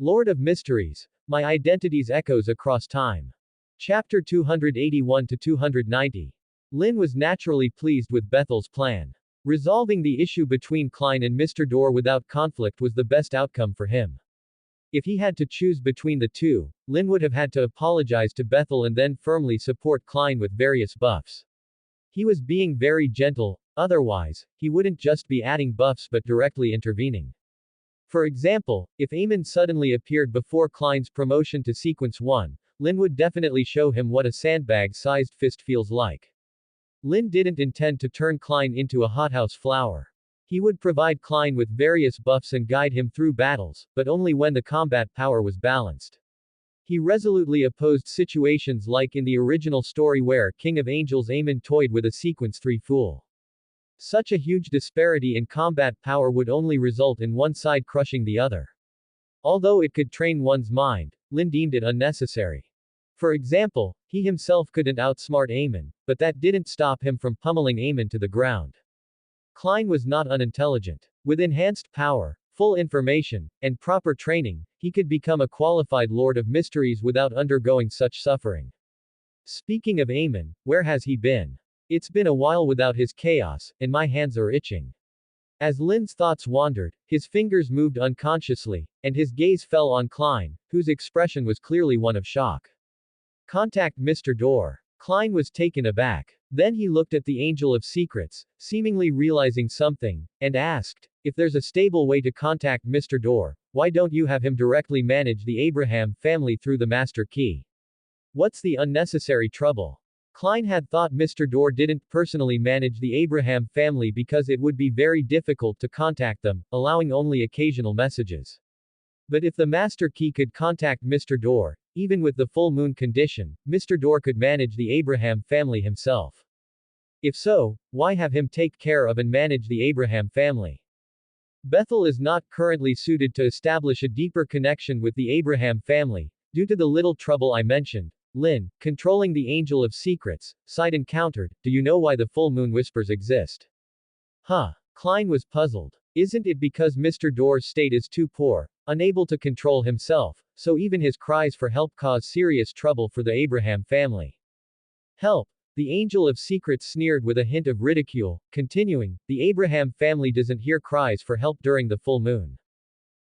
Lord of Mysteries. My Identities Echoes Across Time. Chapter 281 to 290. Lynn was naturally pleased with Bethel's plan. Resolving the issue between Klein and Mr. Door without conflict was the best outcome for him. If he had to choose between the two, Lynn would have had to apologize to Bethel and then firmly support Klein with various buffs. He was being very gentle, otherwise, he wouldn't just be adding buffs but directly intervening. For example, if Amon suddenly appeared before Klein's promotion to Sequence 1, Lynn would definitely show him what a sandbag-sized fist feels like. Lynn didn't intend to turn Klein into a hothouse flower. He would provide Klein with various buffs and guide him through battles, but only when the combat power was balanced. He resolutely opposed situations like in the original story where King of Angels Amon toyed with a Sequence 3 fool. Such a huge disparity in combat power would only result in one side crushing the other. Although it could train one's mind, Lynn deemed it unnecessary. For example, he himself couldn't outsmart Amon, but that didn't stop him from pummeling Amon to the ground. Klein was not unintelligent. With enhanced power, full information, and proper training, he could become a qualified Lord of Mysteries without undergoing such suffering. Speaking of Amon, where has he been? It's been a while without his chaos, and my hands are itching. As Lynn's thoughts wandered, his fingers moved unconsciously, and his gaze fell on Klein, whose expression was clearly one of shock. Contact Mr. Door. Klein was taken aback. Then he looked at the Angel of Secrets, seemingly realizing something, and asked, if there's a stable way to contact Mr. Door, why don't you have him directly manage the Abraham family through the Master Key? What's the unnecessary trouble? Klein had thought Mr. Door didn't personally manage the Abraham family because it would be very difficult to contact them, allowing only occasional messages. But if the Master Key could contact Mr. Door, even with the full moon condition, Mr. Door could manage the Abraham family himself. If so, why have him take care of and manage the Abraham family? Bethel is not currently suited to establish a deeper connection with the Abraham family, due to the little trouble I mentioned. Lynn, controlling the Angel of Secrets, sighed and countered, do you know why the full moon whispers exist? Huh. Klein was puzzled. Isn't it because Mr. Door's state is too poor, unable to control himself, so even his cries for help cause serious trouble for the Abraham family? Help! The Angel of Secrets sneered with a hint of ridicule, continuing, the Abraham family doesn't hear cries for help during the full moon.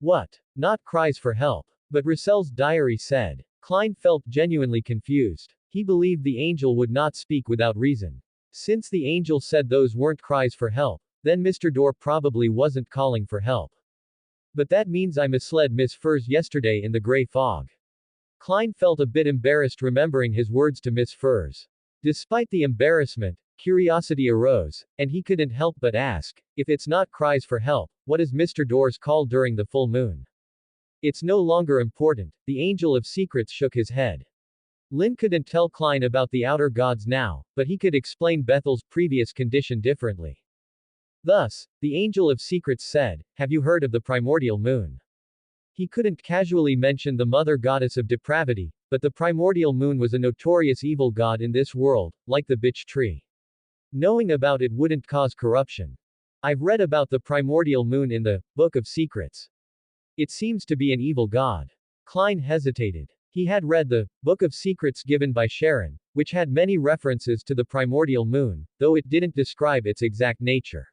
What? Not cries for help. But Russell's diary said. Klein felt genuinely confused. He believed the angel would not speak without reason. Since the angel said those weren't cries for help, then Mr. Door probably wasn't calling for help. But that means I misled Miss Furs yesterday in the gray fog. Klein felt a bit embarrassed remembering his words to Miss Furs. Despite the embarrassment, curiosity arose, and he couldn't help but ask, if it's not cries for help, what is Mr. Door's call during the full moon? It's no longer important. The Angel of Secrets shook his head. Lynn couldn't tell Klein about the outer gods now, but he could explain Bethel's previous condition differently. Thus, the Angel of Secrets said, have you heard of the primordial moon? He couldn't casually mention the mother goddess of depravity, but the primordial moon was a notorious evil god in this world, like the bitch tree. Knowing about it wouldn't cause corruption. I've read about the primordial moon in the Book of Secrets. It seems to be an evil god. Klein hesitated. He had read the Book of Secrets given by Sharon, which had many references to the primordial moon, though it didn't describe its exact nature.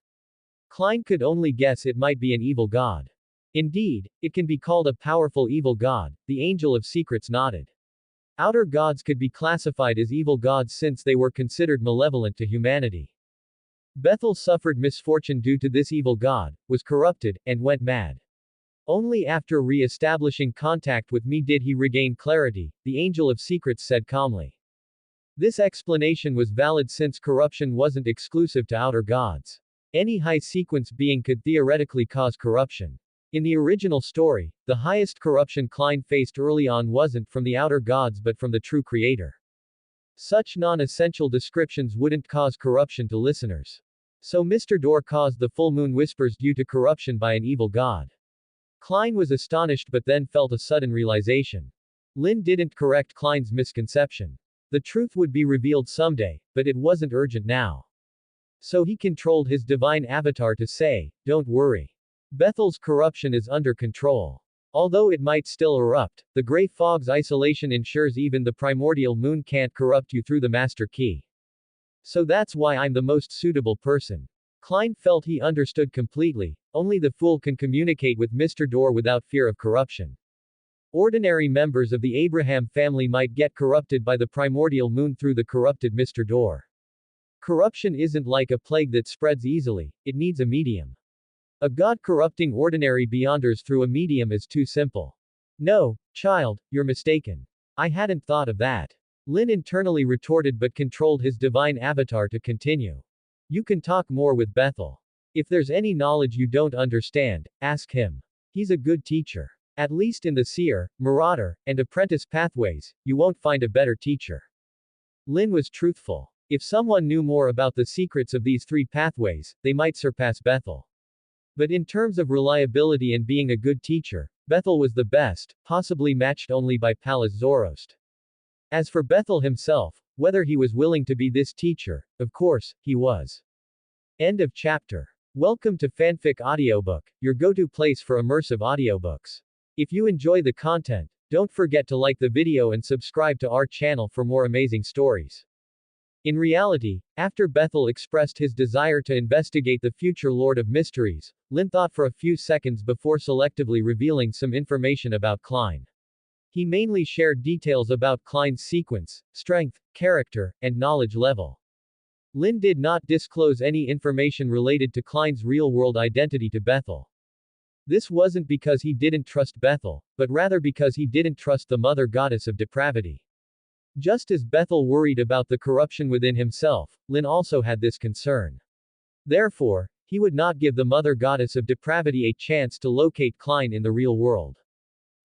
Klein could only guess it might be an evil god. Indeed, it can be called a powerful evil god, the Angel of Secrets nodded. Outer gods could be classified as evil gods since they were considered malevolent to humanity. Bethel suffered misfortune due to this evil god, was corrupted, and went mad. Only after re-establishing contact with me did he regain clarity, the Angel of Secrets said calmly. This explanation was valid since corruption wasn't exclusive to outer gods. Any high sequence being could theoretically cause corruption. In the original story, the highest corruption Klein faced early on wasn't from the outer gods but from the true creator. Such non-essential descriptions wouldn't cause corruption to listeners. So Mr. Door caused the full moon whispers due to corruption by an evil god. Klein was astonished but then felt a sudden realization. Lynn didn't correct Klein's misconception. The truth would be revealed someday, but it wasn't urgent now. So he controlled his divine avatar to say, don't worry. Bethel's corruption is under control. Although it might still erupt, the gray fog's isolation ensures even the primordial moon can't corrupt you through the master key. So that's why I'm the most suitable person. Klein felt he understood completely. Only the fool can communicate with Mr. Door without fear of corruption. Ordinary members of the Abraham family might get corrupted by the primordial moon through the corrupted Mr. Door. Corruption isn't like a plague that spreads easily, it needs a medium. A god corrupting ordinary beyonders through a medium is too simple. No, child, you're mistaken. I hadn't thought of that. Lynn internally retorted but controlled his divine avatar to continue. You can talk more with Bethel. If there's any knowledge you don't understand, ask him. He's a good teacher. At least in the seer, marauder, and apprentice pathways, you won't find a better teacher. Lynn was truthful. If someone knew more about the secrets of these three pathways, they might surpass Bethel. But in terms of reliability and being a good teacher, Bethel was the best, possibly matched only by Pallas Zoroast. As for Bethel himself, whether he was willing to be this teacher, of course, he was. End of chapter. Welcome to Fanfic Audiobook, your go-to place for immersive audiobooks. If you enjoy the content, don't forget to like the video and subscribe to our channel for more amazing stories. In reality, after Bethel expressed his desire to investigate the future Lord of Mysteries, Lynn thought for a few seconds before selectively revealing some information about Klein. He mainly shared details about Klein's sequence, strength, character, and knowledge level. Lynn did not disclose any information related to Klein's real-world identity to Bethel. This wasn't because he didn't trust Bethel, but rather because he didn't trust the mother goddess of depravity. Just as Bethel worried about the corruption within himself, Lynn also had this concern. Therefore, he would not give the mother goddess of depravity a chance to locate Klein in the real world.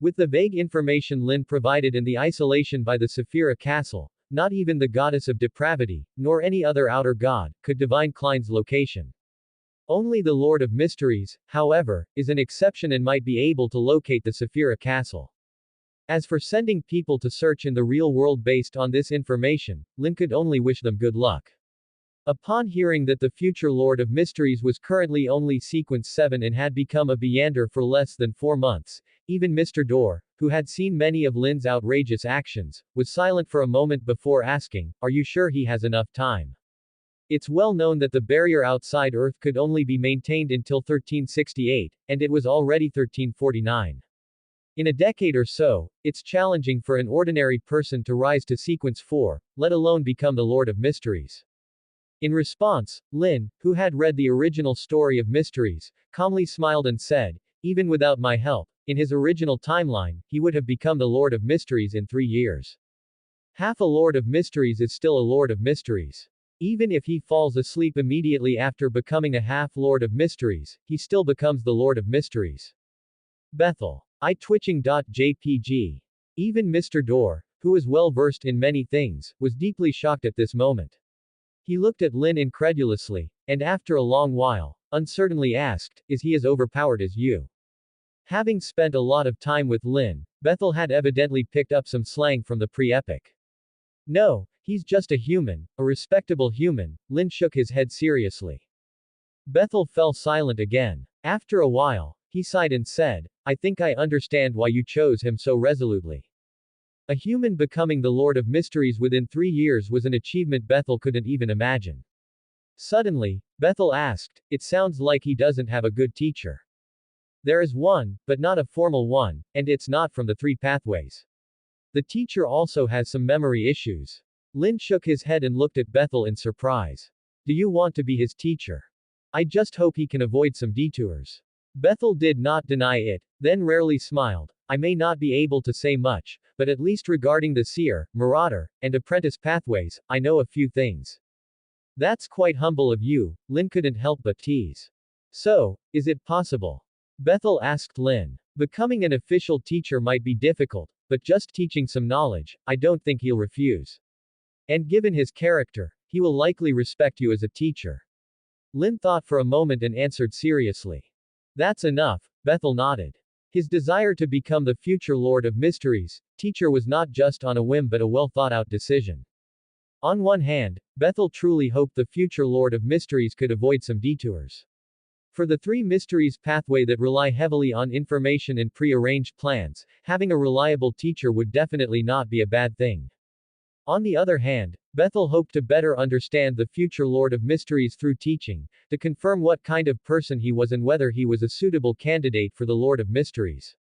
With the vague information Lynn provided in the isolation by the Saphira castle, not even the goddess of depravity, nor any other outer god, could divine Klein's location. Only the Lord of Mysteries, however, is an exception and might be able to locate the Saphira castle. As for sending people to search in the real world based on this information, Lynn could only wish them good luck. Upon hearing that the future Lord of Mysteries was currently only sequence 7 and had become a Beyonder for less than 4 months, even Mr. Door, who had seen many of Lynn's outrageous actions, was silent for a moment before asking, "Are you sure he has enough time?" It's well known that the barrier outside Earth could only be maintained until 1368, and it was already 1349. In a decade or so, it's challenging for an ordinary person to rise to sequence 4, let alone become the Lord of Mysteries. In response, Lynn, who had read the original story of Mysteries, calmly smiled and said, "Even without my help, in his original timeline, he would have become the Lord of Mysteries in 3 years. Half a Lord of Mysteries is still a Lord of Mysteries. Even if he falls asleep immediately after becoming a half-Lord of Mysteries, he still becomes the Lord of Mysteries." Bethel. iTwitching.jpg. Even Mr. Door, who was well versed in many things, was deeply shocked at this moment. He looked at Lynn incredulously, and after a long while, uncertainly asked, "Is he as overpowered as you?" Having spent a lot of time with Lynn, Bethel had evidently picked up some slang from the pre-epic. "No, he's just a human, a respectable human." Lynn shook his head seriously. Bethel fell silent again. After a while, he sighed and said, "I think I understand why you chose him so resolutely." A human becoming the Lord of Mysteries within 3 years was an achievement Bethel couldn't even imagine. Suddenly, Bethel asked, "It sounds like he doesn't have a good teacher." "There is one, but not a formal one, and it's not from the 3 pathways. The teacher also has some memory issues." Lynn shook his head and looked at Bethel in surprise. "Do you want to be his teacher? I just hope he can avoid some detours." Bethel did not deny it, then rarely smiled. "I may not be able to say much, but at least regarding the seer, marauder, and apprentice pathways, I know a few things." "That's quite humble of you," Lynn couldn't help but tease. "So, is it possible?" Bethel asked Lynn. "Becoming an official teacher might be difficult, but just teaching some knowledge, I don't think he'll refuse. And given his character, he will likely respect you as a teacher." Lynn thought for a moment and answered seriously. "That's enough." Bethel nodded. His desire to become the future Lord of Mysteries, teacher was not just on a whim but a well-thought-out decision. On one hand, Bethel truly hoped the future Lord of Mysteries could avoid some detours. For the three mysteries pathway that rely heavily on information and pre-arranged plans, having a reliable teacher would definitely not be a bad thing. On the other hand, Bethel hoped to better understand the future Lord of Mysteries through teaching, to confirm what kind of person he was and whether he was a suitable candidate for the Lord of Mysteries.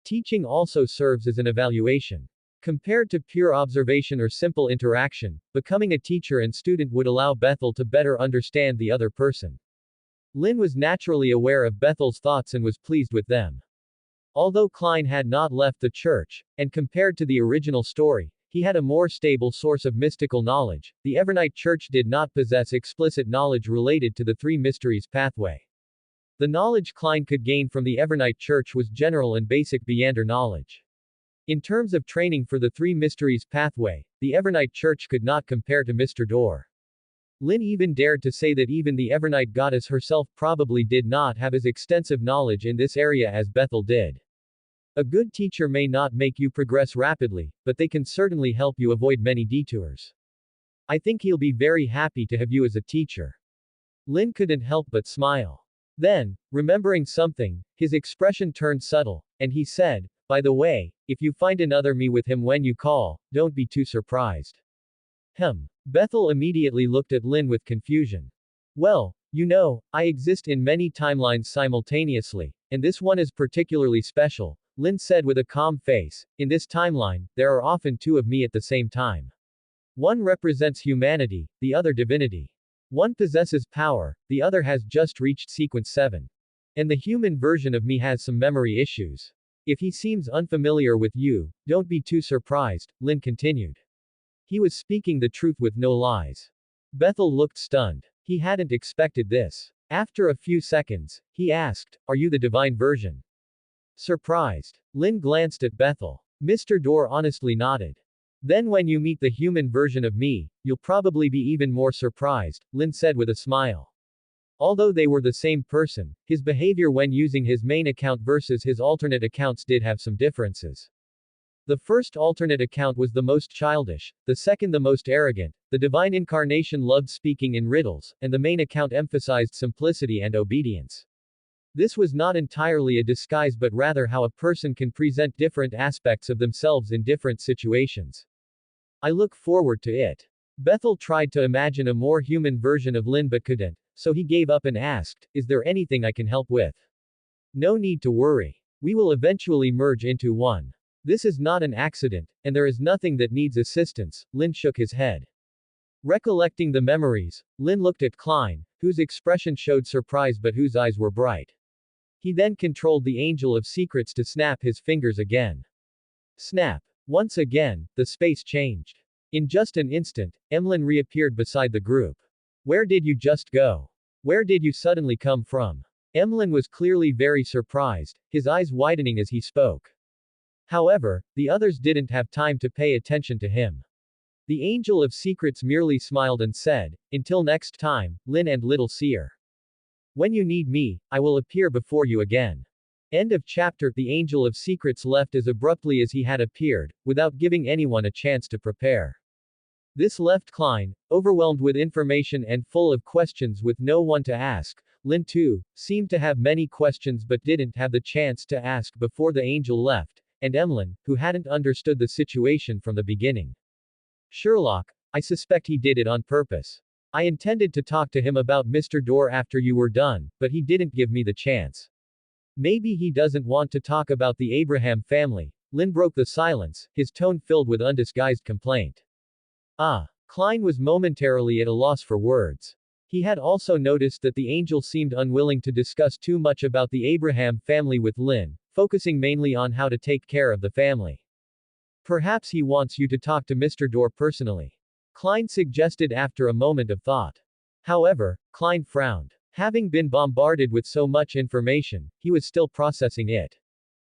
Teaching also serves as an evaluation. Compared to pure observation or simple interaction, becoming a teacher and student would allow Bethel to better understand the other person. Lynn was naturally aware of Bethel's thoughts and was pleased with them. Although Klein had not left the church, and compared to the original story, he had a more stable source of mystical knowledge, the Evernight Church did not possess explicit knowledge related to the three mysteries pathway. The knowledge Klein could gain from the Evernight Church was general and basic Beyonder knowledge. In terms of training for the three mysteries pathway, the Evernight Church could not compare to Mr. Door. Lynn even dared to say that even the Evernight goddess herself probably did not have as extensive knowledge in this area as Bethel did. A good teacher may not make you progress rapidly, but they can certainly help you avoid many detours. I think he'll be very happy to have you as a teacher. Lynn couldn't help but smile. Then, remembering something, his expression turned subtle, and he said, "By the way, if you find another me with him when you call, don't be too surprised." Bethel immediately looked at Lynn with confusion. "Well, you know, I exist in many timelines simultaneously, and this one is particularly special," Lynn said with a calm face. "In this timeline, there are often two of me at the same time. One represents humanity, the other divinity. One possesses power, the other has just reached sequence 7. And the human version of me has some memory issues. If he seems unfamiliar with you, don't be too surprised," Lynn continued. He was speaking the truth with no lies. Bethel looked stunned. He hadn't expected this. After a few seconds, he asked, "Are you the divine version?" Surprised. Lynn glanced at Bethel. Mr. Door honestly nodded. "Then when you meet the human version of me, you'll probably be even more surprised," Lynn said with a smile. Although they were the same person, his behavior when using his main account versus his alternate accounts did have some differences. The first alternate account was the most childish, the second the most arrogant, the divine incarnation loved speaking in riddles, and the main account emphasized simplicity and obedience. This was not entirely a disguise but rather how a person can present different aspects of themselves in different situations. "I look forward to it." Bethel tried to imagine a more human version of Lynn but couldn't, so he gave up and asked, "Is there anything I can help with?" "No need to worry. We will eventually merge into one. This is not an accident, and there is nothing that needs assistance," Lynn shook his head. Recollecting the memories, Lynn looked at Klein, whose expression showed surprise but whose eyes were bright. He then controlled the Angel of Secrets to snap his fingers again. Snap. Once again, the space changed. In just an instant, Emlyn reappeared beside the group. "Where did you just go? Where did you suddenly come from?" Emlyn was clearly very surprised, his eyes widening as he spoke. However, the others didn't have time to pay attention to him. The Angel of Secrets merely smiled and said, "Until next time, Lynn and Little Seer. When you need me, I will appear before you again." End of chapter. The Angel of Secrets left as abruptly as he had appeared, without giving anyone a chance to prepare. This left Klein, overwhelmed with information and full of questions with no one to ask. Lynn too, seemed to have many questions but didn't have the chance to ask before the angel left, and Emlyn, who hadn't understood the situation from the beginning. "Sherlock, I suspect he did it on purpose. I intended to talk to him about Mr. Door after you were done, but he didn't give me the chance. Maybe he doesn't want to talk about the Abraham family." Lynn broke the silence, his tone filled with undisguised complaint. Klein was momentarily at a loss for words. He had also noticed that the angel seemed unwilling to discuss too much about the Abraham family with Lynn, focusing mainly on how to take care of the family. "Perhaps he wants you to talk to Mr. Door personally," Klein suggested after a moment of thought. However, Klein frowned. Having been bombarded with so much information, he was still processing it.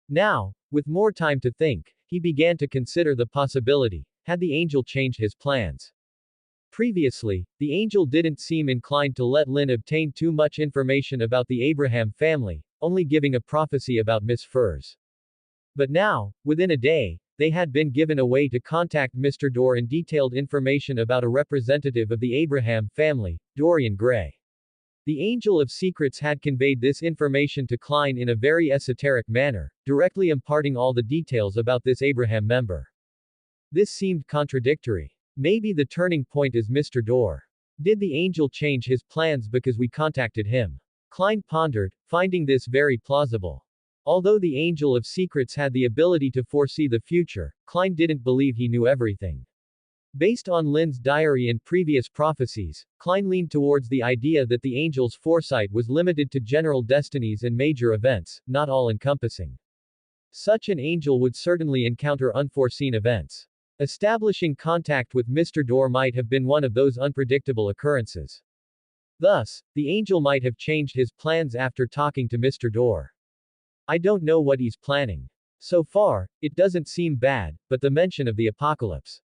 Now, with more time to think, he began to consider the possibility, had the angel changed his plans. Previously, the angel didn't seem inclined to let Lynn obtain too much information about the Abraham family, only giving a prophecy about Miss Furs. But now, within a day, they had been given a way to contact Mr. Door and detailed information about a representative of the Abraham family, Dorian Gray. The Angel of Secrets had conveyed this information to Klein in a very esoteric manner, directly imparting all the details about this Abraham member. This seemed contradictory. Maybe the turning point is Mr. Door. Did the angel change his plans because we contacted him? Klein pondered, finding this very plausible. Although the Angel of Secrets had the ability to foresee the future, Klein didn't believe he knew everything. Based on Lynn's diary and previous prophecies, Klein leaned towards the idea that the angel's foresight was limited to general destinies and major events, not all-encompassing. Such an angel would certainly encounter unforeseen events. Establishing contact with Mr. Door might have been one of those unpredictable occurrences. Thus, the angel might have changed his plans after talking to Mr. Door. I don't know what he's planning. So far, it doesn't seem bad, but the mention of the apocalypse.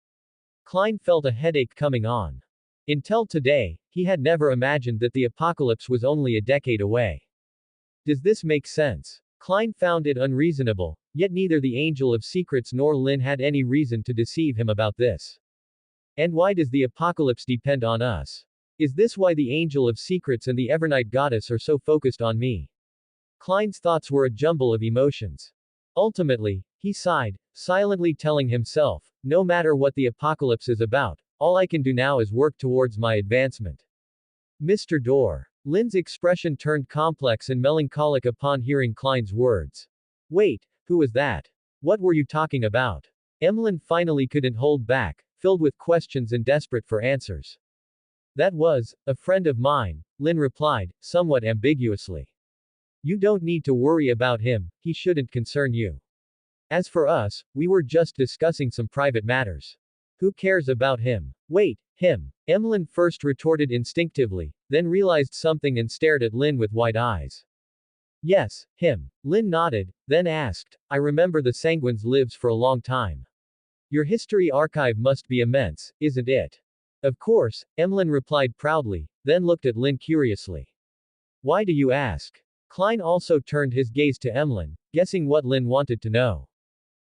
Klein felt a headache coming on. Until today, he had never imagined that the apocalypse was only a decade away. Does this make sense? Klein found it unreasonable, yet neither the Angel of Secrets nor Lynn had any reason to deceive him about this. And why does the apocalypse depend on us? Is this why the Angel of Secrets and the Evernight Goddess are so focused on me? Klein's thoughts were a jumble of emotions. Ultimately, he sighed, silently telling himself, no matter what the apocalypse is about, all I can do now is work towards my advancement. Mr. Door. Lynn's expression turned complex and melancholic upon hearing Klein's words. Wait, who was that? What were you talking about? Emlyn finally couldn't hold back, filled with questions and desperate for answers. That was a friend of mine, Lynn replied, somewhat ambiguously. You don't need to worry about him, he shouldn't concern you. As for us, we were just discussing some private matters. Who cares about him? Wait, him. Emlyn first retorted instinctively, then realized something and stared at Lynn with wide eyes. Yes, him. Lynn nodded, then asked, I remember the Sanguines lives for a long time. Your history archive must be immense, isn't it? Of course, Emlyn replied proudly, then looked at Lynn curiously. Why do you ask? Klein also turned his gaze to Emlyn, guessing what Lynn wanted to know.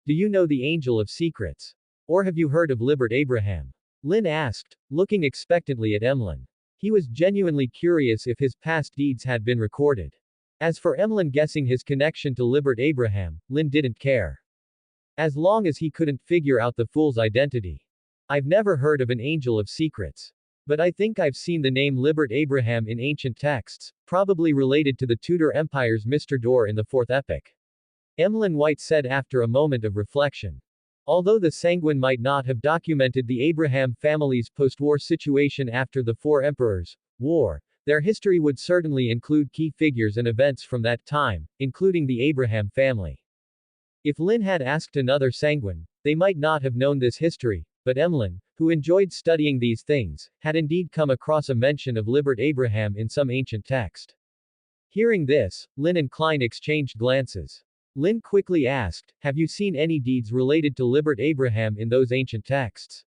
Do you know the Angel of Secrets? Or have you heard of Libert Abraham? Lynn asked, looking expectantly at Emlyn. He was genuinely curious if his past deeds had been recorded. As for Emlyn guessing his connection to Libert Abraham, Lynn didn't care. As long as he couldn't figure out the fool's identity. I've never heard of an Angel of Secrets. But I think I've seen the name Libert Abraham in ancient texts, probably related to the Tudor Empire's Mr. Door in the Fourth Epic. Emlyn White said after a moment of reflection. Although the Sanguine might not have documented the Abraham family's post-war situation after the Four Emperors' War, their history would certainly include key figures and events from that time, including the Abraham family. If Lynn had asked another Sanguine, they might not have known this history, but Emlyn, who enjoyed studying these things, had indeed come across a mention of Libert Abraham in some ancient text. Hearing this, Lynn and Klein exchanged glances. Lynn quickly asked, have you seen any deeds related to Libert Abraham in those ancient texts?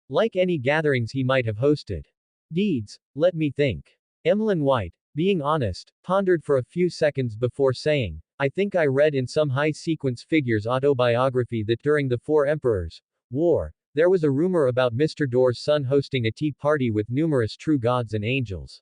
Like any gatherings he might have hosted. Deeds, let me think. Emlyn White, being honest, pondered for a few seconds before saying, I think I read in some high-sequence figure's autobiography that during the Four Emperors' War, there was a rumor about Mr. Door's son hosting a tea party with numerous true gods and angels.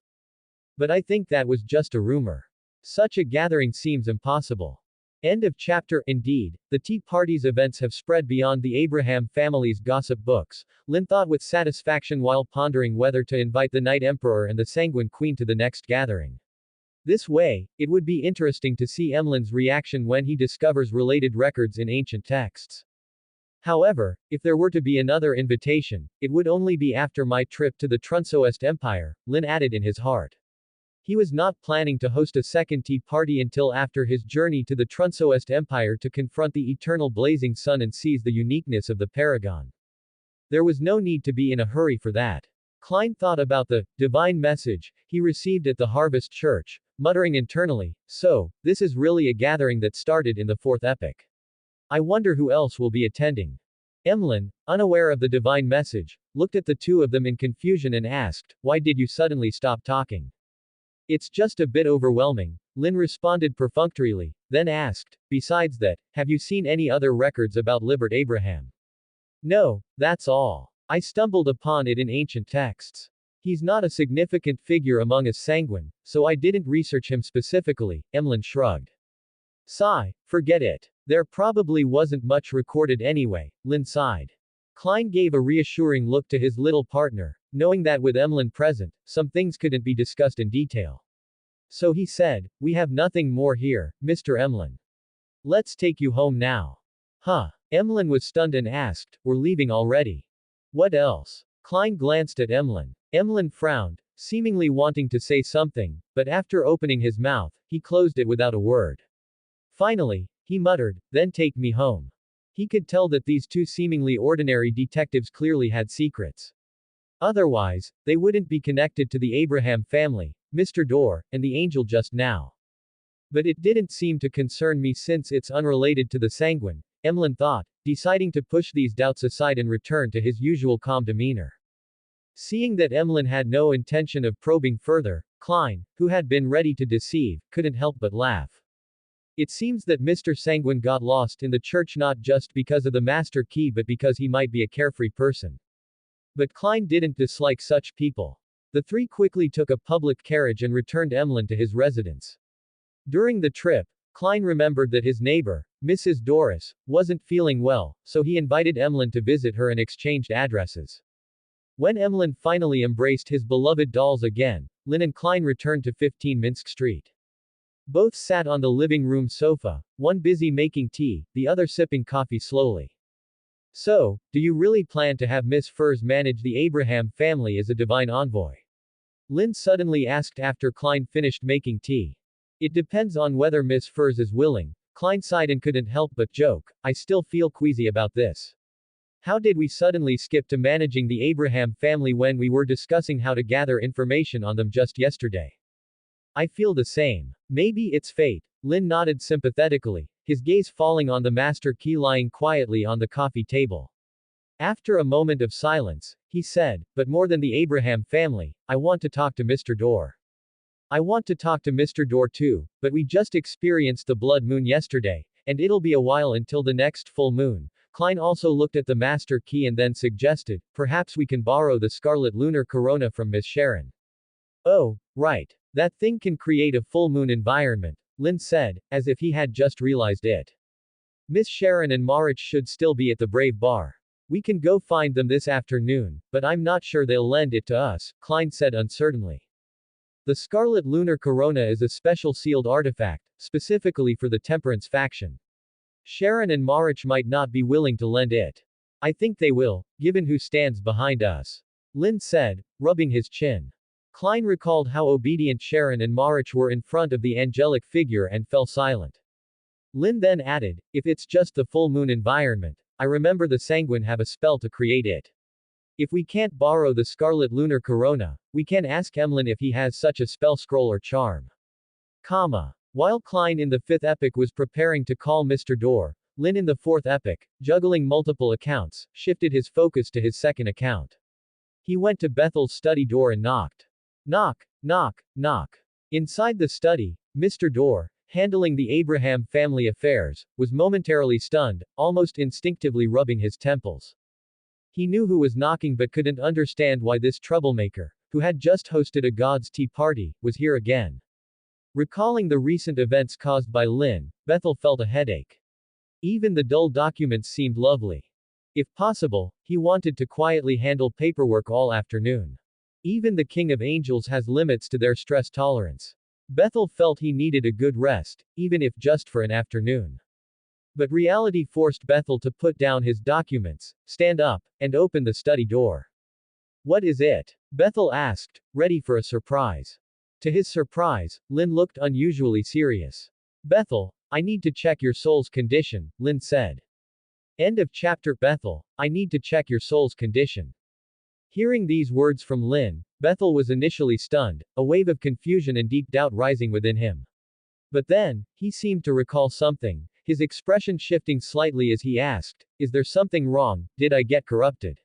But I think that was just a rumor. Such a gathering seems impossible. End of chapter. Indeed, the tea party's events have spread beyond the Abraham family's gossip books, Lynn thought with satisfaction while pondering whether to invite the Night Emperor and the Sanguine Queen to the next gathering. This way, it would be interesting to see Emlyn's reaction when he discovers related records in ancient texts. However, if there were to be another invitation, it would only be after my trip to the Trunsoest Empire, Lynn added in his heart. He was not planning to host a second tea party until after his journey to the Trunsoest Empire to confront the eternal blazing sun and seize the uniqueness of the Paragon. There was no need to be in a hurry for that. Klein thought about the divine message he received at the Harvest Church, muttering internally, so, this is really a gathering that started in the Fourth Epic. I wonder who else will be attending. Emlyn, unaware of the divine message, looked at the two of them in confusion and asked, why did you suddenly stop talking? It's just a bit overwhelming, Lynn responded perfunctorily, then asked, besides that, have you seen any other records about Libert Abraham? No, that's all. I stumbled upon it in ancient texts. He's not a significant figure among us sanguine, so I didn't research him specifically, Emlyn shrugged. Sigh, forget it. There probably wasn't much recorded anyway, Lynn sighed. Klein gave a reassuring look to his little partner, knowing that with Emlyn present, some things couldn't be discussed in detail. So he said, we have nothing more here, Mr. Emlyn. Let's take you home now. Huh. Emlyn was stunned and asked, we're leaving already. What else? Klein glanced at Emlyn. Emlyn frowned, seemingly wanting to say something, but after opening his mouth, he closed it without a word. Finally, he muttered, then take me home. He could tell that these two seemingly ordinary detectives clearly had secrets. Otherwise, they wouldn't be connected to the Abraham family, Mr. Dorr, and the angel just now. But it didn't seem to concern me since it's unrelated to the sanguine, Emlyn thought, deciding to push these doubts aside and return to his usual calm demeanor. Seeing that Emlyn had no intention of probing further, Klein, who had been ready to deceive, couldn't help but laugh. It seems that Mr. Sanguine got lost in the church not just because of the master key but because he might be a carefree person. But Klein didn't dislike such people. The three quickly took a public carriage and returned Emlyn to his residence. During the trip, Klein remembered that his neighbor, Mrs. Doris, wasn't feeling well, so he invited Emlyn to visit her and exchanged addresses. When Emlyn finally embraced his beloved dolls again, Lynn and Klein returned to 15 Minsk Street. Both sat on the living room sofa, one busy making tea, the other sipping coffee slowly. So, do you really plan to have Miss Furs manage the Abraham family as a divine envoy? Lynn suddenly asked after Klein finished making tea. It depends on whether Miss Furs is willing. Klein sighed and couldn't help but joke, I still feel queasy about this. How did we suddenly skip to managing the Abraham family when we were discussing how to gather information on them just yesterday? I feel the same. Maybe it's fate. Lynn nodded sympathetically, his gaze falling on the master key lying quietly on the coffee table. After a moment of silence, he said, but more than the Abraham family, I want to talk to Mr. Dorr. I want to talk to Mr. Dorr too, but we just experienced the blood moon yesterday, and it'll be a while until the next full moon. Klein also looked at the master key and then suggested, perhaps we can borrow the scarlet lunar corona from Miss Sharon. Oh, right. That thing can create a full moon environment, Lynn said, as if he had just realized it. Miss Sharon and Marich should still be at the Brave Bar. We can go find them this afternoon, but I'm not sure they'll lend it to us, Klein said uncertainly. The Scarlet Lunar Corona is a special sealed artifact, specifically for the Temperance faction. Sharon and Marich might not be willing to lend it. I think they will, given who stands behind us. Lynn said, rubbing his chin. Klein recalled how obedient Sharon and Marich were in front of the angelic figure and fell silent. Lynn then added, if it's just the full moon environment, I remember the Sanguine have a spell to create it. If we can't borrow the Scarlet Lunar Corona, we can ask Emlyn if he has such a spell scroll or charm. While Klein in the 5th epic was preparing to call Mr. Dorr, Lynn in the 4th epic, juggling multiple accounts, shifted his focus to his 2nd account. He went to Bethel's study door and knocked. Knock, knock, knock. Inside the study, Mr. Dorr, handling the Abraham family affairs, was momentarily stunned, almost instinctively rubbing his temples. He knew who was knocking but couldn't understand why this troublemaker, who had just hosted a God's tea party, was here again. Recalling the recent events caused by Lynn, Bethel felt a headache. Even the dull documents seemed lovely. If possible, he wanted to quietly handle paperwork all afternoon. Even the King of Angels has limits to their stress tolerance. Bethel felt he needed a good rest, even if just for an afternoon. But reality forced Bethel to put down his documents, stand up, and open the study door. What is it? Bethel asked, ready for a surprise. To his surprise, Lynn looked unusually serious. Bethel, I need to check your soul's condition, Lynn said. End of chapter. Bethel, I need to check your soul's condition. Hearing these words from Lynn, Bethel was initially stunned, a wave of confusion and deep doubt rising within him. But then, he seemed to recall something, his expression shifting slightly as he asked, is there something wrong, did I get corrupted?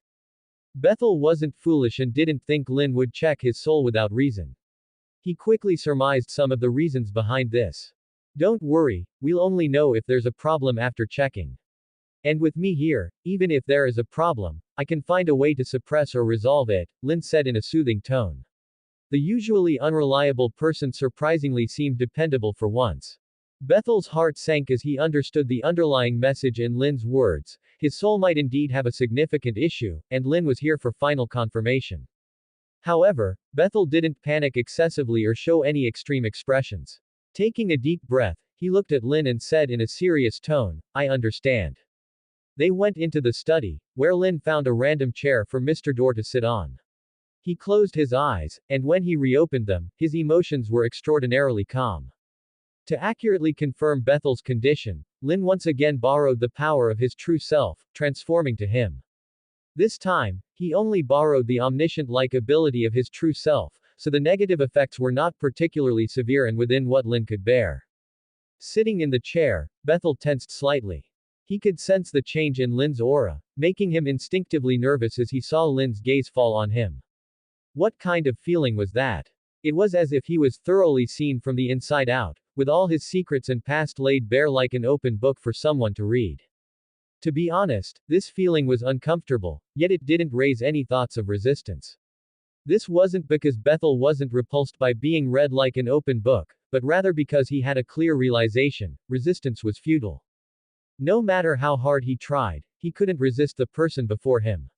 Bethel wasn't foolish and didn't think Lynn would check his soul without reason. He quickly surmised some of the reasons behind this. Don't worry, we'll only know if there's a problem after checking. And with me here, even if there is a problem, I can find a way to suppress or resolve it, Lynn said in a soothing tone. The usually unreliable person surprisingly seemed dependable for once. Bethel's heart sank as he understood the underlying message in Lynn's words. His soul might indeed have a significant issue, and Lynn was here for final confirmation. However, Bethel didn't panic excessively or show any extreme expressions. Taking a deep breath, he looked at Lynn and said in a serious tone, "I understand." They went into the study, where Lynn found a random chair for Mr. Door to sit on. He closed his eyes, and when he reopened them, his emotions were extraordinarily calm. To accurately confirm Bethel's condition, Lynn once again borrowed the power of his true self, transforming to him. This time, he only borrowed the omniscient-like ability of his true self, so the negative effects were not particularly severe and within what Lynn could bear. Sitting in the chair, Bethel tensed slightly. He could sense the change in Lynn's aura, making him instinctively nervous as he saw Lynn's gaze fall on him. What kind of feeling was that? It was as if he was thoroughly seen from the inside out, with all his secrets and past laid bare like an open book for someone to read. To be honest, this feeling was uncomfortable, yet it didn't raise any thoughts of resistance. This wasn't because Bethel wasn't repulsed by being read like an open book, but rather because he had a clear realization: resistance was futile. No matter how hard he tried, he couldn't resist the person before him.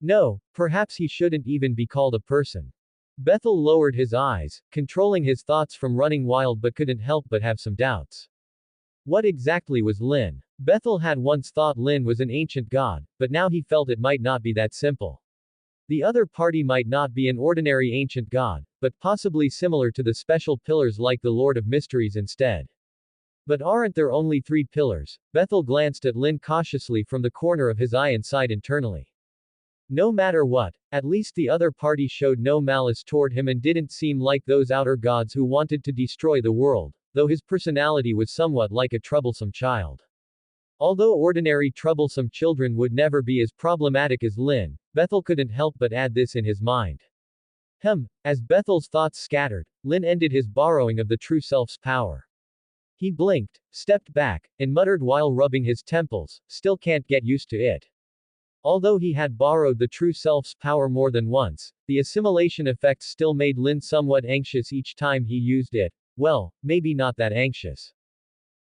No, perhaps he shouldn't even be called a person. Bethel lowered his eyes, controlling his thoughts from running wild but couldn't help but have some doubts. What exactly was Lynn? Bethel had once thought Lynn was an ancient god, but now he felt it might not be that simple. The other party might not be an ordinary ancient god, but possibly similar to the special pillars like the Lordofthemysteries instead. But aren't there only 3 pillars? Bethel glanced at Lynn cautiously from the corner of his eye and sighed internally. No matter what, at least the other party showed no malice toward him and didn't seem like those outer gods who wanted to destroy the world, though his personality was somewhat like a troublesome child. Although ordinary troublesome children would never be as problematic as Lynn, Bethel couldn't help but add this in his mind. As Bethel's thoughts scattered, Lynn ended his borrowing of the true self's power. He blinked, stepped back, and muttered while rubbing his temples, "Still can't get used to it." Although he had borrowed the true self's power more than once, the assimilation effects still made Lynn somewhat anxious each time he used it. Well, maybe not that anxious.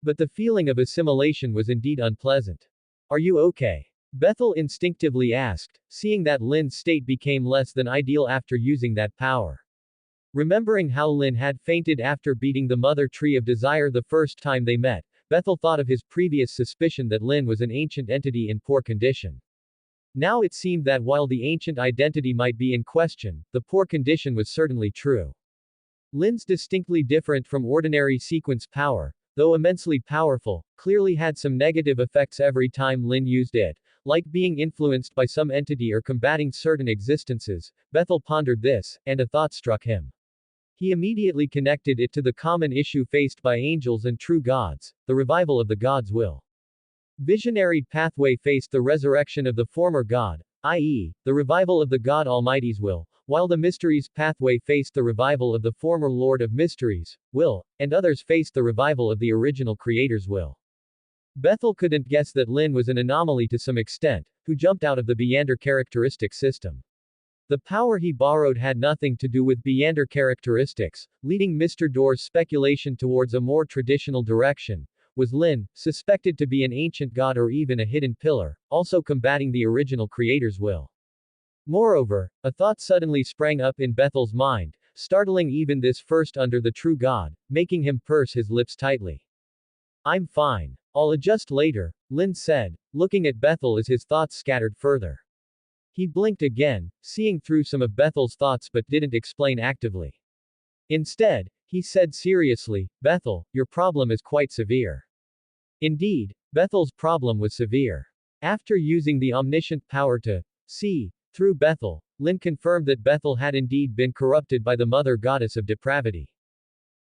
But the feeling of assimilation was indeed unpleasant. "Are you okay?" Bethel instinctively asked, seeing that Lynn's state became less than ideal after using that power. Remembering how Lynn had fainted after beating the Mother Tree of Desire the first time they met, Bethel thought of his previous suspicion that Lynn was an ancient entity in poor condition. Now it seemed that while the ancient identity might be in question, the poor condition was certainly true. Lynn's distinctly different from ordinary sequence power, though immensely powerful, clearly had some negative effects every time Lynn used it, like being influenced by some entity or combating certain existences. Bethel pondered this, and a thought struck him. He immediately connected it to the common issue faced by angels and true gods: the revival of the god's will. Visionary pathway faced the resurrection of the former god, i.e., the revival of the God Almighty's will, while the mysteries pathway faced the revival of the former Lord of Mysteries' will, and others faced the revival of the original Creator's will. Bethel couldn't guess that Lynn was an anomaly to some extent, who jumped out of the Beyonder characteristic system. The power he borrowed had nothing to do with Beyonder characteristics, leading Mr. Door's speculation towards a more traditional direction. Was Lynn, suspected to be an ancient god or even a hidden pillar, also combating the original Creator's will? Moreover, a thought suddenly sprang up in Bethel's mind, startling even this first under the true god, making him purse his lips tightly. "I'm fine. I'll adjust later," Lynn said, looking at Bethel as his thoughts scattered further. He blinked again, seeing through some of Bethel's thoughts but didn't explain actively. Instead, he said seriously, "Bethel, your problem is quite severe." Indeed, Bethel's problem was severe. After using the omniscient power to see through Bethel, Lynn confirmed that Bethel had indeed been corrupted by the mother goddess of depravity.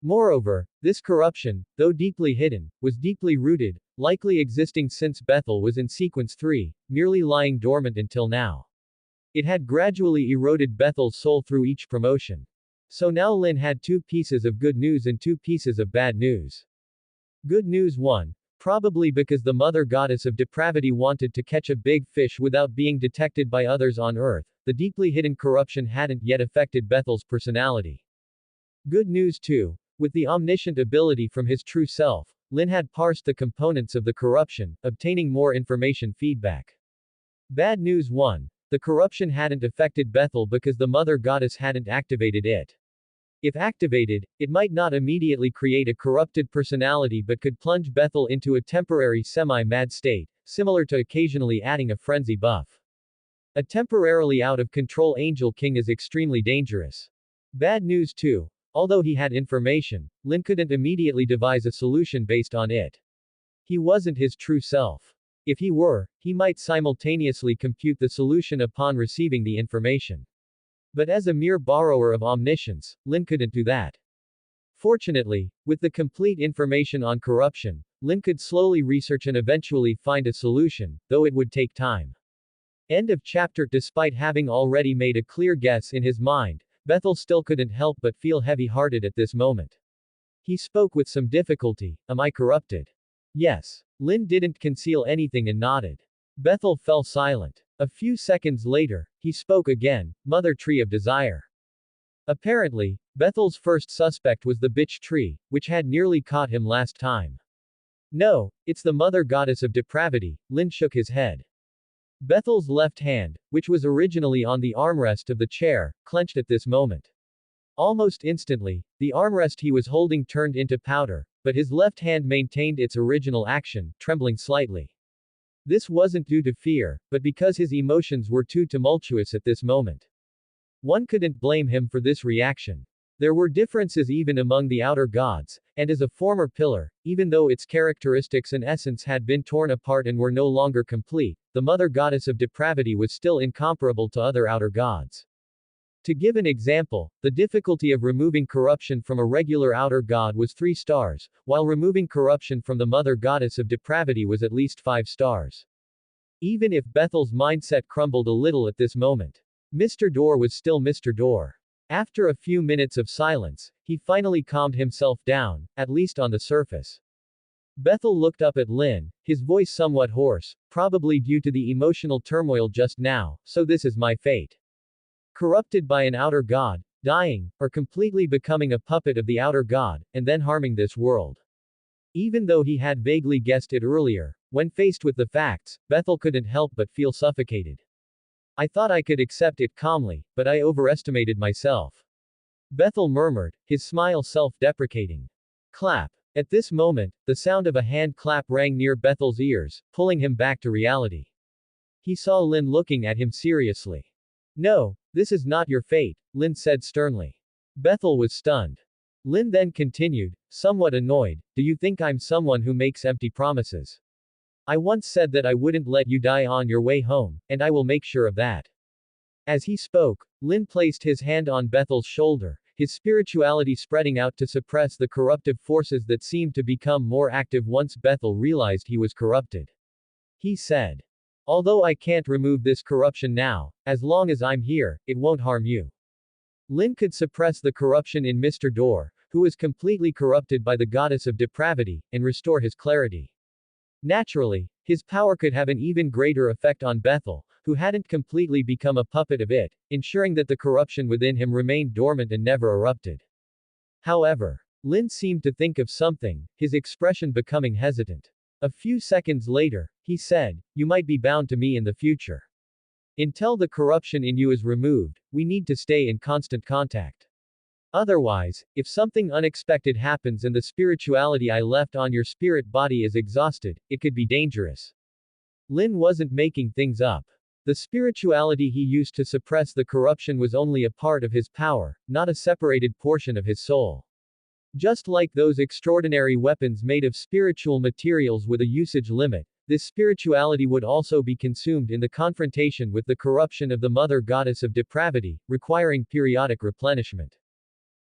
Moreover, this corruption, though deeply hidden, was deeply rooted, likely existing since Bethel was in sequence 3, merely lying dormant until now. It had gradually eroded Bethel's soul through each promotion. So now Lynn had 2 pieces of good news and 2 pieces of bad news. Good news 1. Probably because the mother goddess of depravity wanted to catch a big fish without being detected by others on Earth, the deeply hidden corruption hadn't yet affected Bethel's personality. Good news too. With the omniscient ability from his true self, Lynn had parsed the components of the corruption, obtaining more information feedback. Bad news 1. The corruption hadn't affected Bethel because the mother goddess hadn't activated it. If activated, it might not immediately create a corrupted personality but could plunge Bethel into a temporary semi-mad state, similar to occasionally adding a frenzy buff. A temporarily out-of-control Angel King is extremely dangerous. Bad news 2. Although he had information, Lynn couldn't immediately devise a solution based on it. He wasn't his true self. If he were, he might simultaneously compute the solution upon receiving the information. But as a mere borrower of omniscience, Lynn couldn't do that. Fortunately, with the complete information on corruption, Lynn could slowly research and eventually find a solution, though it would take time. End of chapter. Despite having already made a clear guess in his mind, Bethel still couldn't help but feel heavy-hearted at this moment. He spoke with some difficulty. Am I corrupted? Yes. Lynn didn't conceal anything and nodded. Bethel fell silent. A few seconds later, he spoke again. Mother Tree of Desire. Apparently, Bethel's first suspect was the bitch tree, which had nearly caught him last time. No, it's the mother goddess of depravity. Lynn shook his head. Bethel's left hand, which was originally on the armrest of the chair, clenched at this moment. Almost instantly, the armrest he was holding turned into powder, but his left hand maintained its original action, trembling slightly. This wasn't due to fear, but because his emotions were too tumultuous at this moment. One couldn't blame him for this reaction. There were differences even among the outer gods, and as a former pillar, even though its characteristics and essence had been torn apart and were no longer complete, the mother goddess of depravity was still incomparable to other outer gods. To give an example, the difficulty of removing corruption from a regular outer god was 3 stars, while removing corruption from the mother goddess of depravity was at least 5 stars. Even if Bethel's mindset crumbled a little at this moment, Mr. Door was still Mr. Door. After a few minutes of silence, he finally calmed himself down, at least on the surface. Bethel looked up at Lynn, his voice somewhat hoarse, probably due to the emotional turmoil just now. So this is my fate. Corrupted by an outer god, dying, or completely becoming a puppet of the outer god, and then harming this world. Even though he had vaguely guessed it earlier, when faced with the facts, Bethel couldn't help but feel suffocated. I thought I could accept it calmly, but I overestimated myself. Bethel murmured, his smile self-deprecating. Clap. At this moment, the sound of a hand clap rang near Bethel's ears, pulling him back to reality. He saw Lynn looking at him seriously. No, this is not your fate, Lynn said sternly. Bethel was stunned. Lynn then continued, somewhat annoyed, do you think I'm someone who makes empty promises? I once said that I wouldn't let you die on your way home, and I will make sure of that. As he spoke, Lynn placed his hand on Bethel's shoulder, his spirituality spreading out to suppress the corruptive forces that seemed to become more active once Bethel realized he was corrupted. He said, although I can't remove this corruption now, as long as I'm here, it won't harm you. Lynn could suppress the corruption in Mr. Door, who was completely corrupted by the goddess of depravity, and restore his clarity. Naturally, his power could have an even greater effect on Bethel, who hadn't completely become a puppet of it, ensuring that the corruption within him remained dormant and never erupted. However, Lynn seemed to think of something, his expression becoming hesitant. A few seconds later, he said, you might be bound to me in the future. Until the corruption in you is removed, we need to stay in constant contact. Otherwise, if something unexpected happens and the spirituality I left on your spirit body is exhausted, it could be dangerous. Lynn wasn't making things up. The spirituality he used to suppress the corruption was only a part of his power, not a separated portion of his soul. Just like those extraordinary weapons made of spiritual materials with a usage limit, this spirituality would also be consumed in the confrontation with the corruption of the mother goddess of depravity, requiring periodic replenishment.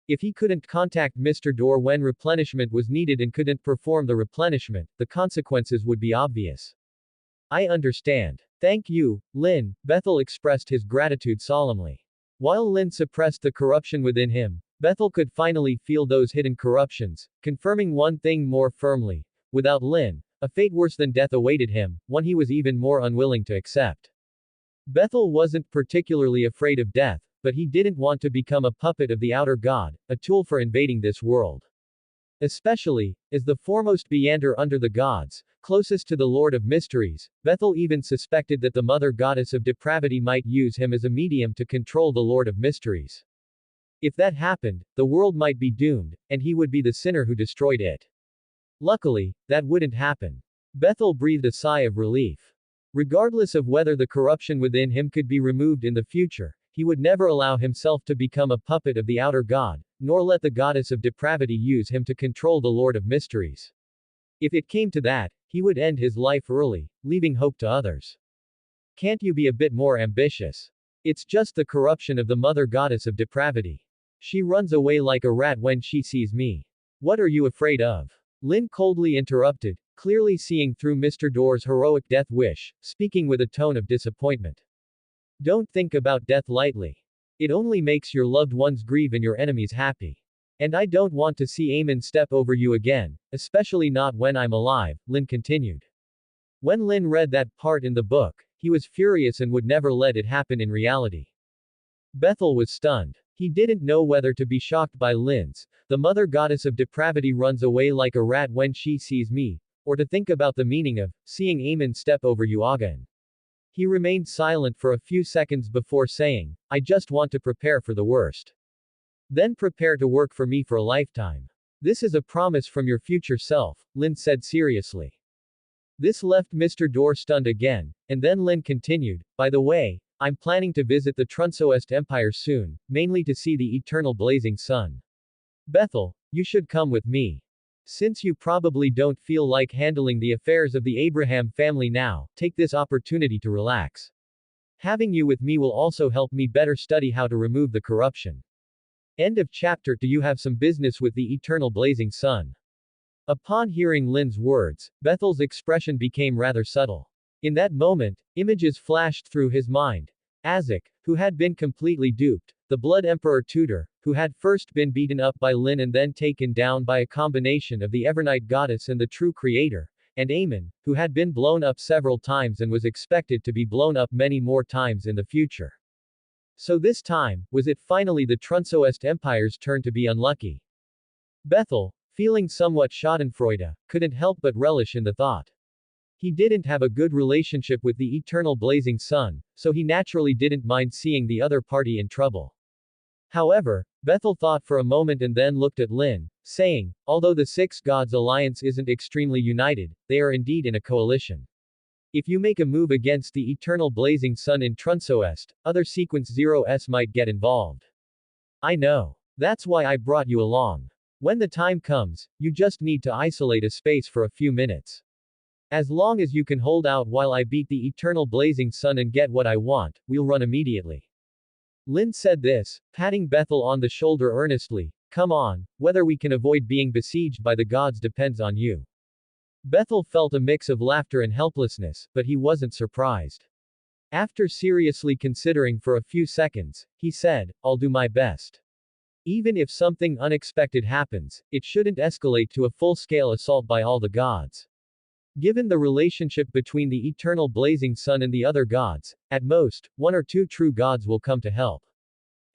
If he couldn't contact Mr. Door when replenishment was needed and couldn't perform the replenishment, the consequences would be obvious. I understand. Thank you, Lynn, Bethel expressed his gratitude solemnly. While Lynn suppressed the corruption within him, Bethel could finally feel those hidden corruptions, confirming one thing more firmly. Without Lynn, a fate worse than death awaited him, one he was even more unwilling to accept. Bethel wasn't particularly afraid of death, but he didn't want to become a puppet of the outer god, a tool for invading this world. Especially, as the foremost Beyander under the gods, closest to the Lord of Mysteries, Bethel even suspected that the mother goddess of depravity might use him as a medium to control the Lord of Mysteries. If that happened, the world might be doomed, and he would be the sinner who destroyed it. Luckily, that wouldn't happen. Bethel breathed a sigh of relief. Regardless of whether the corruption within him could be removed in the future, he would never allow himself to become a puppet of the outer god, nor let the goddess of depravity use him to control the Lord of Mysteries. If it came to that, he would end his life early, leaving hope to others. Can't you be a bit more ambitious? It's just the corruption of the mother goddess of depravity. She runs away like a rat when she sees me. What are you afraid of? Lynn coldly interrupted, clearly seeing through Mr. Door's heroic death wish, speaking with a tone of disappointment. Don't think about death lightly. It only makes your loved ones grieve and your enemies happy. And I don't want to see Amon step over you again, especially not when I'm alive, Lynn continued. When Lynn read that part in the book, he was furious and would never let it happen in reality. Bethel was stunned. He didn't know whether to be shocked by Lynn's, the mother goddess of depravity runs away like a rat when she sees me, or to think about the meaning of, seeing Amon step over you again. He remained silent for a few seconds before saying, I just want to prepare for the worst. Then prepare to work for me for a lifetime. This is a promise from your future self, Lynn said seriously. This left Mr. Door stunned again, and then Lynn continued, by the way, I'm planning to visit the Trunsoest Empire soon, mainly to see the eternal blazing sun. Bethel, you should come with me. Since you probably don't feel like handling the affairs of the Abraham family now, take this opportunity to relax. Having you with me will also help me better study how to remove the corruption. End of chapter. Do you have some business with the eternal blazing sun? Upon hearing Lynn's words, Bethel's expression became rather subtle. In that moment, images flashed through his mind. Azek, who had been completely duped, the Blood Emperor Tudor, who had first been beaten up by Lynn and then taken down by a combination of the Evernight goddess and the true creator, and Amon, who had been blown up several times and was expected to be blown up many more times in the future. So this time, was it finally the Trunsoest Empire's turn to be unlucky? Bethel, feeling somewhat schadenfreude, couldn't help but relish in the thought. He didn't have a good relationship with the eternal blazing sun, so he naturally didn't mind seeing the other party in trouble. However, Bethel thought for a moment and then looked at Lynn, saying, although the Six Gods Alliance isn't extremely united, they are indeed in a coalition. If you make a move against the eternal blazing sun in Trunsoest, other Sequence Zero's might get involved. I know. That's why I brought you along. When the time comes, you just need to isolate a space for a few minutes. As long as you can hold out while I beat the eternal blazing sun and get what I want, we'll run immediately. Lynn said this, patting Bethel on the shoulder earnestly. Come on, whether we can avoid being besieged by the gods depends on you. Bethel felt a mix of laughter and helplessness, but he wasn't surprised. After seriously considering for a few seconds, he said, I'll do my best. Even if something unexpected happens, it shouldn't escalate to a full-scale assault by all the gods. Given the relationship between the eternal blazing sun and the other gods, at most, one or two true gods will come to help.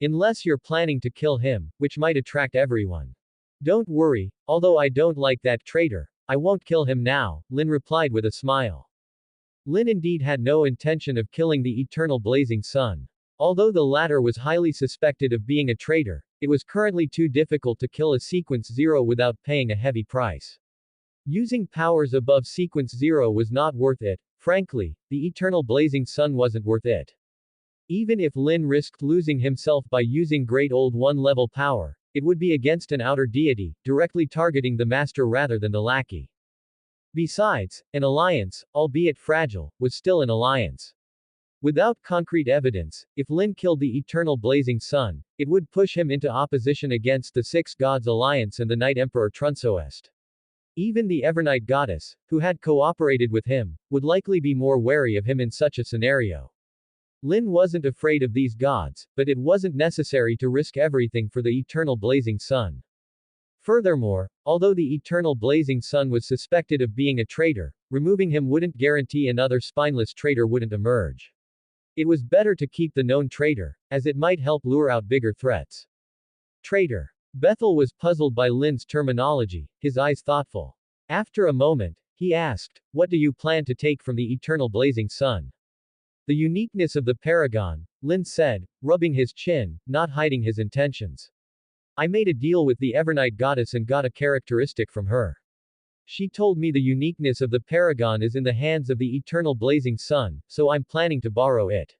Unless you're planning to kill him, which might attract everyone. Don't worry, although I don't like that traitor, I won't kill him now, Lynn replied with a smile. Lynn indeed had no intention of killing the eternal blazing sun. Although the latter was highly suspected of being a traitor, it was currently too difficult to kill a Sequence Zero without paying a heavy price. Using powers above Sequence Zero was not worth it. Frankly, the eternal blazing sun wasn't worth it. Even if Lynn risked losing himself by using Great Old One level power, it would be against an outer deity, directly targeting the master rather than the lackey. Besides, an alliance, albeit fragile, was still an alliance. Without concrete evidence, if Lynn killed the eternal blazing sun, it would push him into opposition against the Six Gods Alliance and the Night Emperor Trunsoest. Even the Evernight goddess, who had cooperated with him, would likely be more wary of him in such a scenario. Lynn wasn't afraid of these gods, but it wasn't necessary to risk everything for the eternal blazing sun. Furthermore, although the eternal blazing sun was suspected of being a traitor, removing him wouldn't guarantee another spineless traitor wouldn't emerge. It was better to keep the known traitor, as it might help lure out bigger threats. Traitor. Bethel was puzzled by Lynn's terminology, his eyes thoughtful. After a moment, he asked, "What do you plan to take from the eternal blazing sun?" "The uniqueness of the paragon," Lynn said, rubbing his chin, not hiding his intentions. "I made a deal with the Evernight goddess and got a characteristic from her. She told me the uniqueness of the paragon is in the hands of the eternal blazing sun, so I'm planning to borrow it."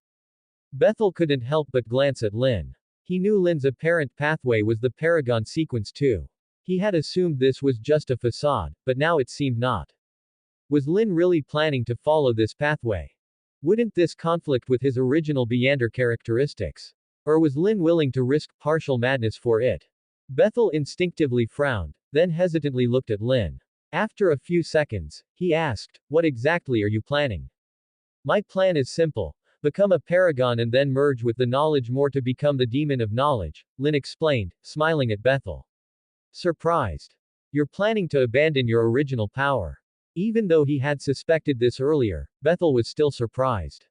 Bethel couldn't help but glance at Lynn. He knew Lynn's apparent pathway was the paragon sequence too. He had assumed this was just a facade, but now it seemed not. Was Lynn really planning to follow this pathway? Wouldn't this conflict with his original Beyonder characteristics? Or was Lynn willing to risk partial madness for it? Bethel instinctively frowned, then hesitantly looked at Lynn. After a few seconds, he asked, "What exactly are you planning?" "My plan is simple. Become a paragon and then merge with the knowledge more to become the demon of knowledge," Lynn explained, smiling at Bethel. Surprised. "You're planning to abandon your original power." Even though he had suspected this earlier, Bethel was still surprised.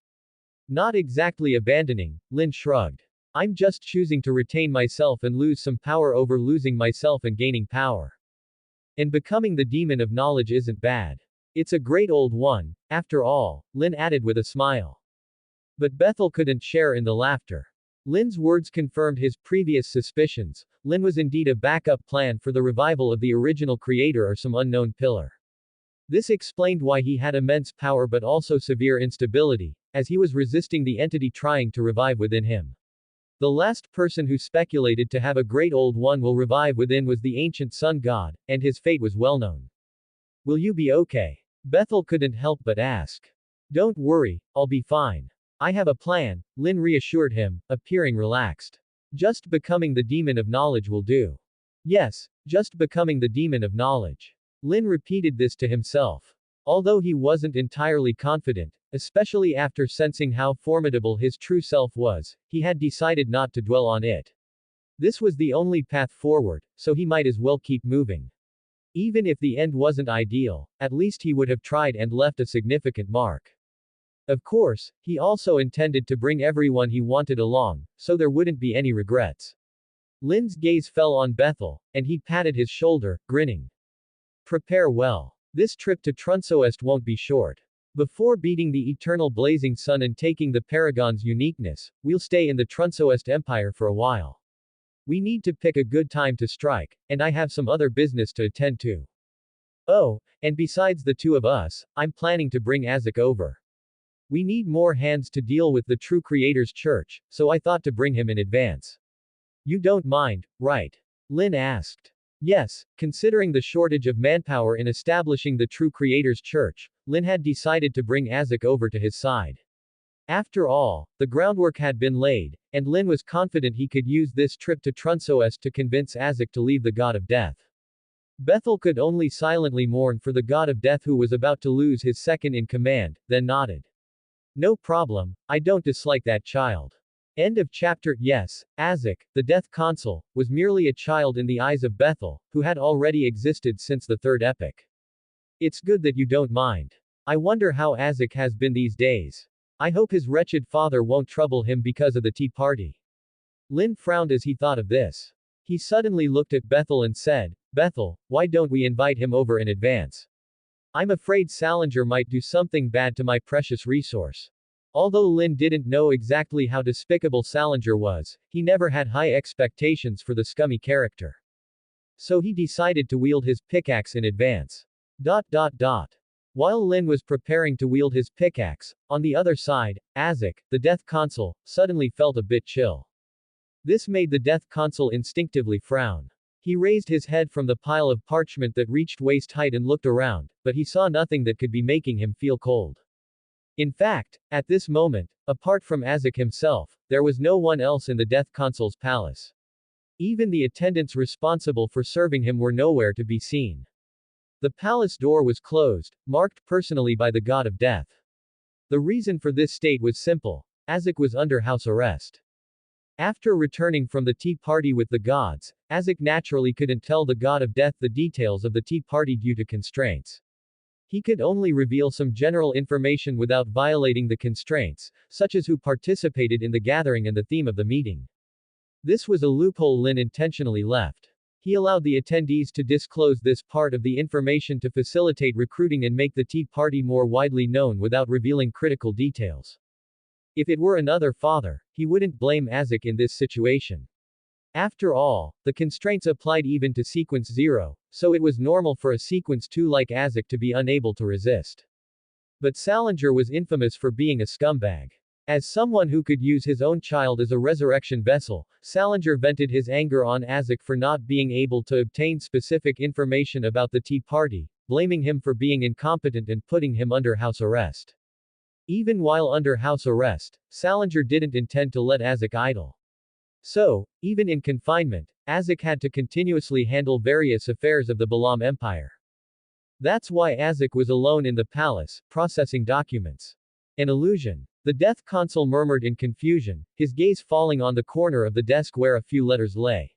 "Not exactly abandoning," Lynn shrugged. "I'm just choosing to retain myself and lose some power over losing myself and gaining power. And becoming the demon of knowledge isn't bad. It's a great old one, after all," Lynn added with a smile. But Bethel couldn't share in the laughter. Lynn's words confirmed his previous suspicions. Lynn was indeed a backup plan for the revival of the original creator or some unknown pillar. This explained why he had immense power but also severe instability, as he was resisting the entity trying to revive within him. The last person who speculated to have a great old one will revive within was the ancient sun god, and his fate was well known. "Will you be okay?" Bethel couldn't help but ask. "Don't worry, I'll be fine. I have a plan," Lynn reassured him, appearing relaxed. "Just becoming the demon of knowledge will do." "Yes, just becoming the demon of knowledge." Lynn repeated this to himself. Although he wasn't entirely confident, especially after sensing how formidable his true self was, he had decided not to dwell on it. This was the only path forward, so he might as well keep moving. Even if the end wasn't ideal, at least he would have tried and left a significant mark. Of course, he also intended to bring everyone he wanted along, so there wouldn't be any regrets. Lynn's gaze fell on Bethel, and he patted his shoulder, grinning. "Prepare well. This trip to Trunsoest won't be short. Before beating the eternal blazing sun and taking the paragon's uniqueness, we'll stay in the Trunsoest Empire for a while. We need to pick a good time to strike, and I have some other business to attend to. Oh, and besides the two of us, I'm planning to bring Azek over. We need more hands to deal with the True Creator's Church, so I thought to bring him in advance." "You don't mind, right?" Lynn asked. Yes, considering the shortage of manpower in establishing the True Creator's Church, Lynn had decided to bring Azek over to his side. After all, the groundwork had been laid, and Lynn was confident he could use this trip to Trunsoest to convince Azek to leave the God of Death. Bethel could only silently mourn for the God of Death who was about to lose his second in command, then nodded. "No problem, I don't dislike that child." End of chapter. Yes, Azek, the Death Consul, was merely a child in the eyes of Bethel, who had already existed since the third epoch. "It's good that you don't mind. I wonder how Azek has been these days. I hope his wretched father won't trouble him because of the tea party." Lynn frowned as he thought of this. He suddenly looked at Bethel and said, "Bethel, why don't we invite him over in advance? I'm afraid Salinger might do something bad to my precious resource." Although Lynn didn't know exactly how despicable Salinger was, he never had high expectations for the scummy character. So he decided to wield his pickaxe in advance. While Lynn was preparing to wield his pickaxe, on the other side, Azek, the Death Consul, suddenly felt a bit chill. This made the Death Consul instinctively frown. He raised his head from the pile of parchment that reached waist height and looked around, but he saw nothing that could be making him feel cold. In fact, at this moment, apart from Azek himself, there was no one else in the Death Consul's palace. Even the attendants responsible for serving him were nowhere to be seen. The palace door was closed, marked personally by the God of Death. The reason for this state was simple. Azek was under house arrest. After returning from the tea party with the gods, Azek naturally couldn't tell the god of death the details of the tea party due to constraints. He could only reveal some general information without violating the constraints, such as who participated in the gathering and the theme of the meeting. This was a loophole Lynn intentionally left. He allowed the attendees to disclose this part of the information to facilitate recruiting and make the tea party more widely known without revealing critical details. If it were another father, he wouldn't blame Azek in this situation. After all, the constraints applied even to Sequence 0, so it was normal for a Sequence 2 like Azek to be unable to resist. But Salinger was infamous for being a scumbag. As someone who could use his own child as a resurrection vessel, Salinger vented his anger on Azek for not being able to obtain specific information about the tea party, blaming him for being incompetent and putting him under house arrest. Even while under house arrest, Salinger didn't intend to let Azek idle. So, even in confinement, Azek had to continuously handle various affairs of the Balam Empire. That's why Azek was alone in the palace, processing documents. An illusion. The death consul murmured in confusion, his gaze falling on the corner of the desk where a few letters lay.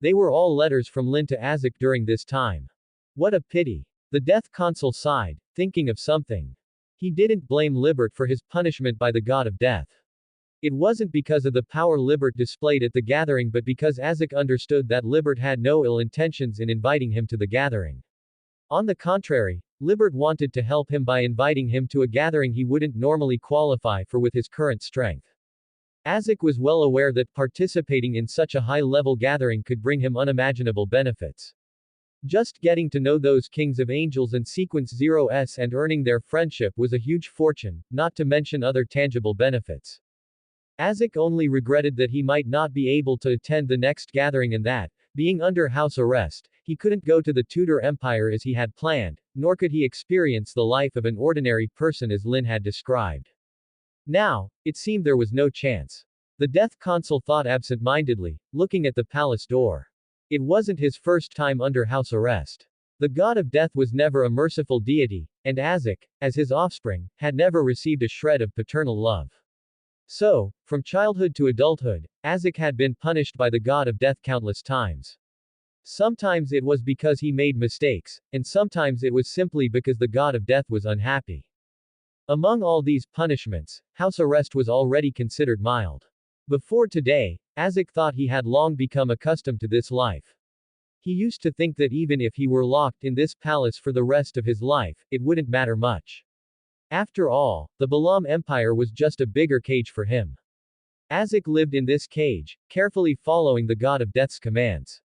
They were all letters from Lynn to Azek during this time. What a pity. The death consul sighed, thinking of something. He didn't blame Libert for his punishment by the god of death. It wasn't because of the power Libert displayed at the gathering but because Azek understood that Libert had no ill intentions in inviting him to the gathering. On the contrary, Libert wanted to help him by inviting him to a gathering he wouldn't normally qualify for with his current strength. Azek was well aware that participating in such a high-level gathering could bring him unimaginable benefits. Just getting to know those kings of angels and Sequence 0s and earning their friendship was a huge fortune, not to mention other tangible benefits. Azek only regretted that he might not be able to attend the next gathering and that, being under house arrest, he couldn't go to the Tudor Empire as he had planned, nor could he experience the life of an ordinary person as Lynn had described. Now, it seemed there was no chance. The death consul thought absent-mindedly, looking at the palace door. It wasn't his first time under house arrest. The god of death was never a merciful deity, and Azek, as his offspring, had never received a shred of paternal love. So, from childhood to adulthood, Azek had been punished by the god of death countless times. Sometimes it was because he made mistakes, and sometimes it was simply because the god of death was unhappy. Among all these punishments, house arrest was already considered mild. Before today, Azek thought he had long become accustomed to this life. He used to think that even if he were locked in this palace for the rest of his life, it wouldn't matter much. After all, the Balam Empire was just a bigger cage for him. Azek lived in this cage, carefully following the god of death's commands.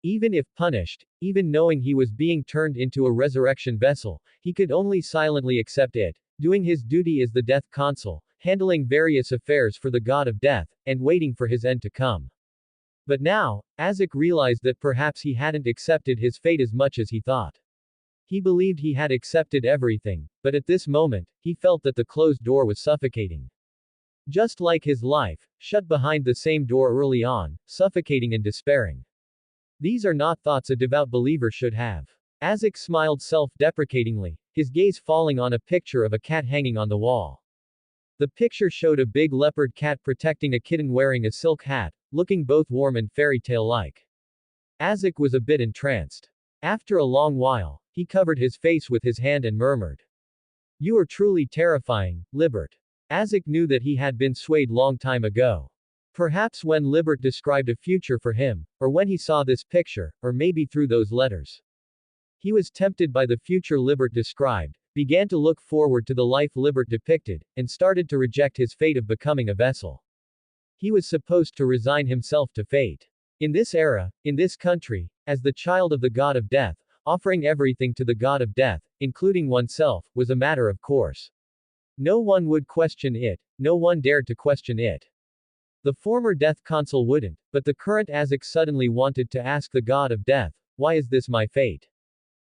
Even if punished, even knowing he was being turned into a resurrection vessel, he could only silently accept it, doing his duty as the death consul, handling various affairs for the god of death, and waiting for his end to come. But now, Azek realized that perhaps he hadn't accepted his fate as much as he thought. He believed he had accepted everything, but at this moment, he felt that the closed door was suffocating. Just like his life, shut behind the same door early on, suffocating and despairing. These are not thoughts a devout believer should have. Azek smiled self-deprecatingly, his gaze falling on a picture of a cat hanging on the wall. The picture showed a big leopard cat protecting a kitten wearing a silk hat, looking both warm and fairy tale-like. Azek was a bit entranced. After a long while, he covered his face with his hand and murmured, "You are truly terrifying, Libert." Azek knew that he had been swayed long time ago. Perhaps when Libert described a future for him, or when he saw this picture, or maybe through those letters. He was tempted by the future Libert described, began to look forward to the life Libert depicted, and started to reject his fate of becoming a vessel. He was supposed to resign himself to fate. In this era, in this country, as the child of the god of death, offering everything to the god of death, including oneself, was a matter of course. No one would question it, no one dared to question it. The former death consul wouldn't, but the current Azek suddenly wanted to ask the god of death, "Why is this my fate?"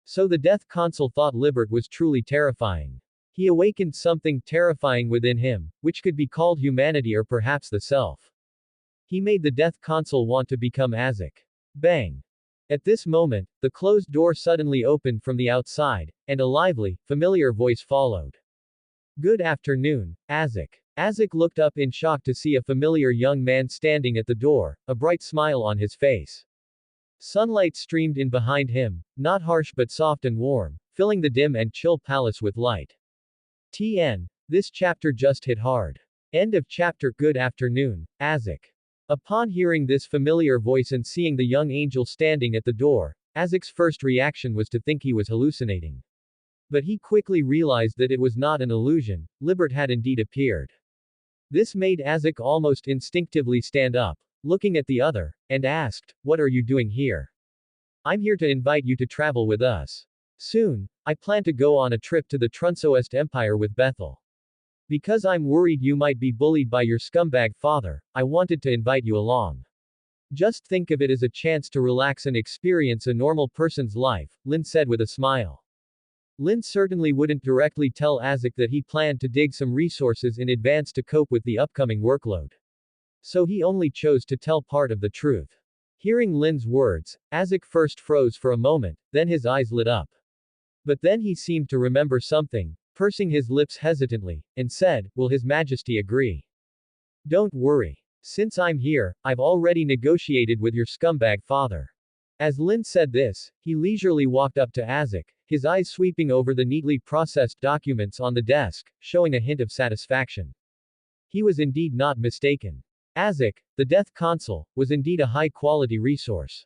So the death consul thought Libert was truly terrifying. He awakened something terrifying within him, which could be called humanity or perhaps the self. He made the death consul want to become Azek. Bang! At this moment, the closed door suddenly opened from the outside, and a lively, familiar voice followed. "Good afternoon, Azek." Isaac looked up in shock to see a familiar young man standing at the door, a bright smile on his face. Sunlight streamed in behind him, not harsh but soft and warm, filling the dim and chill palace with light. TN. This chapter just hit hard. End of chapter. Good afternoon, Isaac. Upon hearing this familiar voice and seeing the young angel standing at the door, Isaac's first reaction was to think he was hallucinating. But he quickly realized that it was not an illusion, Libert had indeed appeared. This made Isaac almost instinctively stand up, looking at the other, and asked, "What are you doing here?" "I'm here to invite you to travel with us. Soon, I plan to go on a trip to the Trunsoest Empire with Bethel. Because I'm worried you might be bullied by your scumbag father, I wanted to invite you along. Just think of it as a chance to relax and experience a normal person's life," Lynn said with a smile. Lynn certainly wouldn't directly tell Isaac that he planned to dig some resources in advance to cope with the upcoming workload. So he only chose to tell part of the truth. Hearing Lynn's words, Isaac first froze for a moment, then his eyes lit up. But then he seemed to remember something, pursing his lips hesitantly, and said, "Will His Majesty agree?" "Don't worry. Since I'm here, I've already negotiated with your scumbag father." As Lynn said this, he leisurely walked up to Isaac, his eyes sweeping over the neatly processed documents on the desk, showing a hint of satisfaction. He was indeed not mistaken. Isaac, the Death Consul, was indeed a high-quality resource.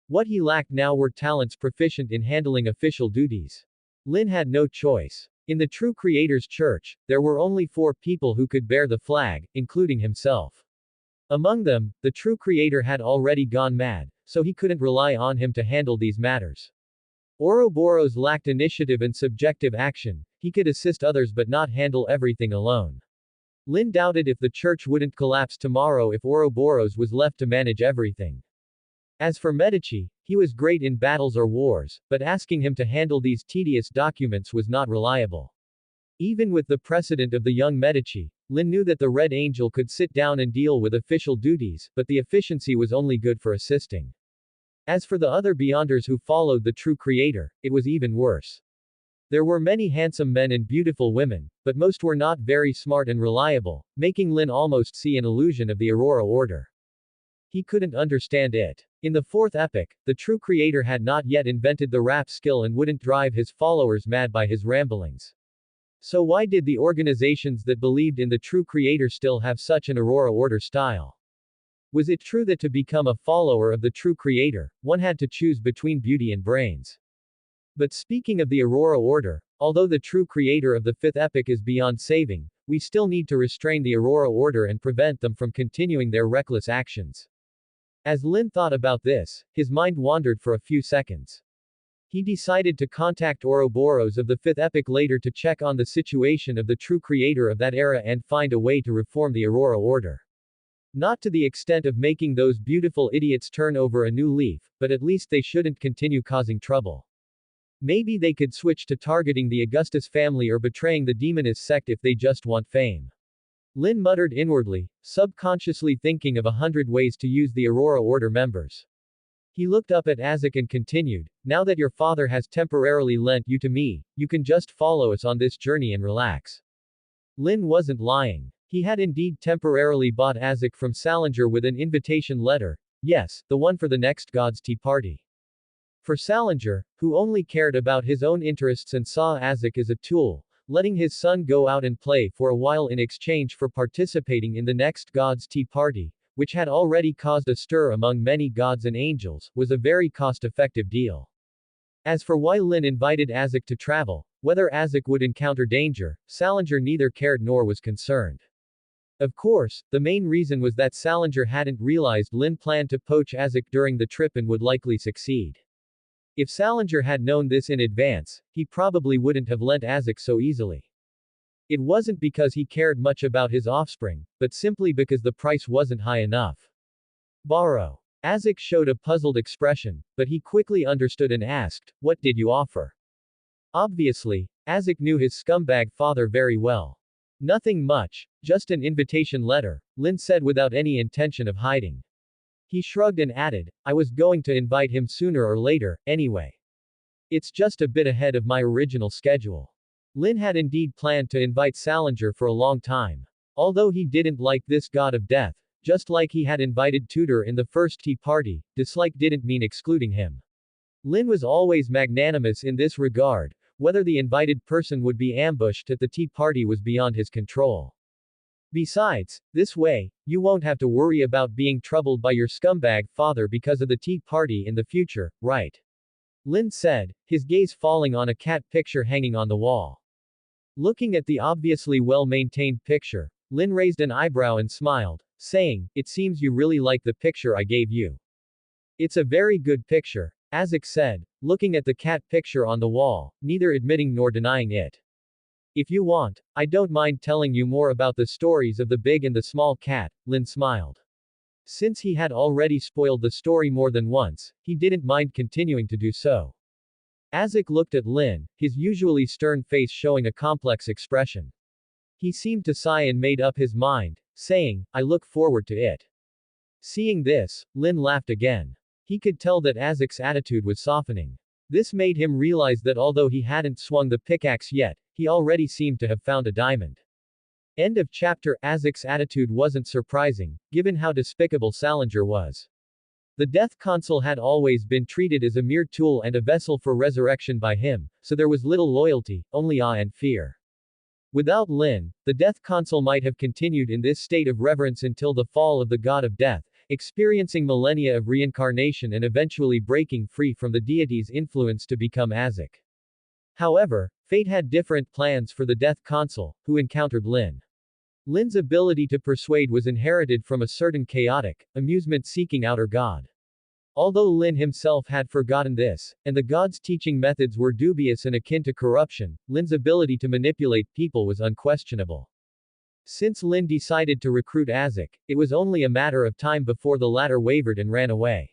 What he lacked now were talents proficient in handling official duties. Lynn had no choice. In the True Creator's Church, there were only 4 people who could bear the flag, including himself. Among them, the True Creator had already gone mad, so he couldn't rely on him to handle these matters. Ouroboros lacked initiative and subjective action, he could assist others but not handle everything alone. Lynn doubted if the church wouldn't collapse tomorrow if Ouroboros was left to manage everything. As for Medici, he was great in battles or wars, but asking him to handle these tedious documents was not reliable. Even with the precedent of the young Medici, Lynn knew that the Red Angel could sit down and deal with official duties, but the efficiency was only good for assisting. As for the other Beyonders who followed the True Creator, it was even worse. There were many handsome men and beautiful women, but most were not very smart and reliable, making Lynn almost see an illusion of the Aurora Order. He couldn't understand it. In the 4th epoch, the True Creator had not yet invented the rap skill and wouldn't drive his followers mad by his ramblings. So why did the organizations that believed in the True Creator still have such an Aurora Order style? Was it true that to become a follower of the True Creator, one had to choose between beauty and brains? But speaking of the Aurora Order, although the True Creator of the 5th epoch is beyond saving, we still need to restrain the Aurora Order and prevent them from continuing their reckless actions. As Lynn thought about this, his mind wandered for a few seconds. He decided to contact Ouroboros of the 5th epoch later to check on the situation of the True Creator of that era and find a way to reform the Aurora Order. Not to the extent of making those beautiful idiots turn over a new leaf, but at least they shouldn't continue causing trouble. Maybe they could switch to targeting the Augustus family or betraying the Demonist sect if they just want fame. Lynn muttered inwardly, subconsciously thinking of 100 ways to use the Aurora Order members. He looked up at Isaac and continued, "Now that your father has temporarily lent you to me, you can just follow us on this journey and relax." Lynn wasn't lying. He had indeed temporarily bought Isaac from Salinger with an invitation letter, yes, the one for the next God's Tea Party. For Salinger, who only cared about his own interests and saw Isaac as a tool, letting his son go out and play for a while in exchange for participating in the next God's Tea Party, which had already caused a stir among many gods and angels, was a very cost-effective deal. As for why Lynn invited Isaac to travel, whether Isaac would encounter danger, Salinger neither cared nor was concerned. Of course, the main reason was that Salinger hadn't realized Lynn planned to poach Isaac during the trip and would likely succeed. If Salinger had known this in advance, he probably wouldn't have lent Isaac so easily. It wasn't because he cared much about his offspring, but simply because the price wasn't high enough. Borrow. Isaac showed a puzzled expression, but he quickly understood and asked, "What did you offer?" Obviously, Isaac knew his scumbag father very well. "Nothing much, just an invitation letter," Lynn said without any intention of hiding. He shrugged and added, "I was going to invite him sooner or later, anyway. It's just a bit ahead of my original schedule." Lynn had indeed planned to invite Salinger for a long time. Although he didn't like this god of death, just like he had invited Tudor in the first tea party, dislike didn't mean excluding him. Lynn was always magnanimous in this regard. Whether the invited person would be ambushed at the tea party was beyond his control. Besides, this way, you won't have to worry about being troubled by your scumbag father because of the tea party in the future, right? Lynn said, his gaze falling on a cat picture hanging on the wall. Looking at the obviously well-maintained picture, Lynn raised an eyebrow and smiled, saying, "It seems you really like the picture I gave you." "It's a very good picture," Isaac said, looking at the cat picture on the wall, neither admitting nor denying it. "If you want, I don't mind telling you more about the stories of the big and the small cat," Lynn smiled. Since he had already spoiled the story more than once, he didn't mind continuing to do so. Isaac looked at Lynn, his usually stern face showing a complex expression. He seemed to sigh and made up his mind, saying, "I look forward to it." Seeing this, Lynn laughed again. He could tell that Isaac's attitude was softening. This made him realize that although he hadn't swung the pickaxe yet, he already seemed to have found a diamond. End of chapter. Isaac's attitude wasn't surprising, given how despicable Salinger was. The Death Consul had always been treated as a mere tool and a vessel for resurrection by him, so there was little loyalty, only awe and fear. Without Lynn, the Death Consul might have continued in this state of reverence until the fall of the god of death, experiencing millennia of reincarnation and eventually breaking free from the deity's influence to become Isaac. However, fate had different plans for the Death Consul, who encountered Lynn. Lynn's ability to persuade was inherited from a certain chaotic, amusement-seeking outer god. Although Lynn himself had forgotten this, and the god's teaching methods were dubious and akin to corruption, Lynn's ability to manipulate people was unquestionable. Since Lynn decided to recruit Isaac, it was only a matter of time before the latter wavered and ran away.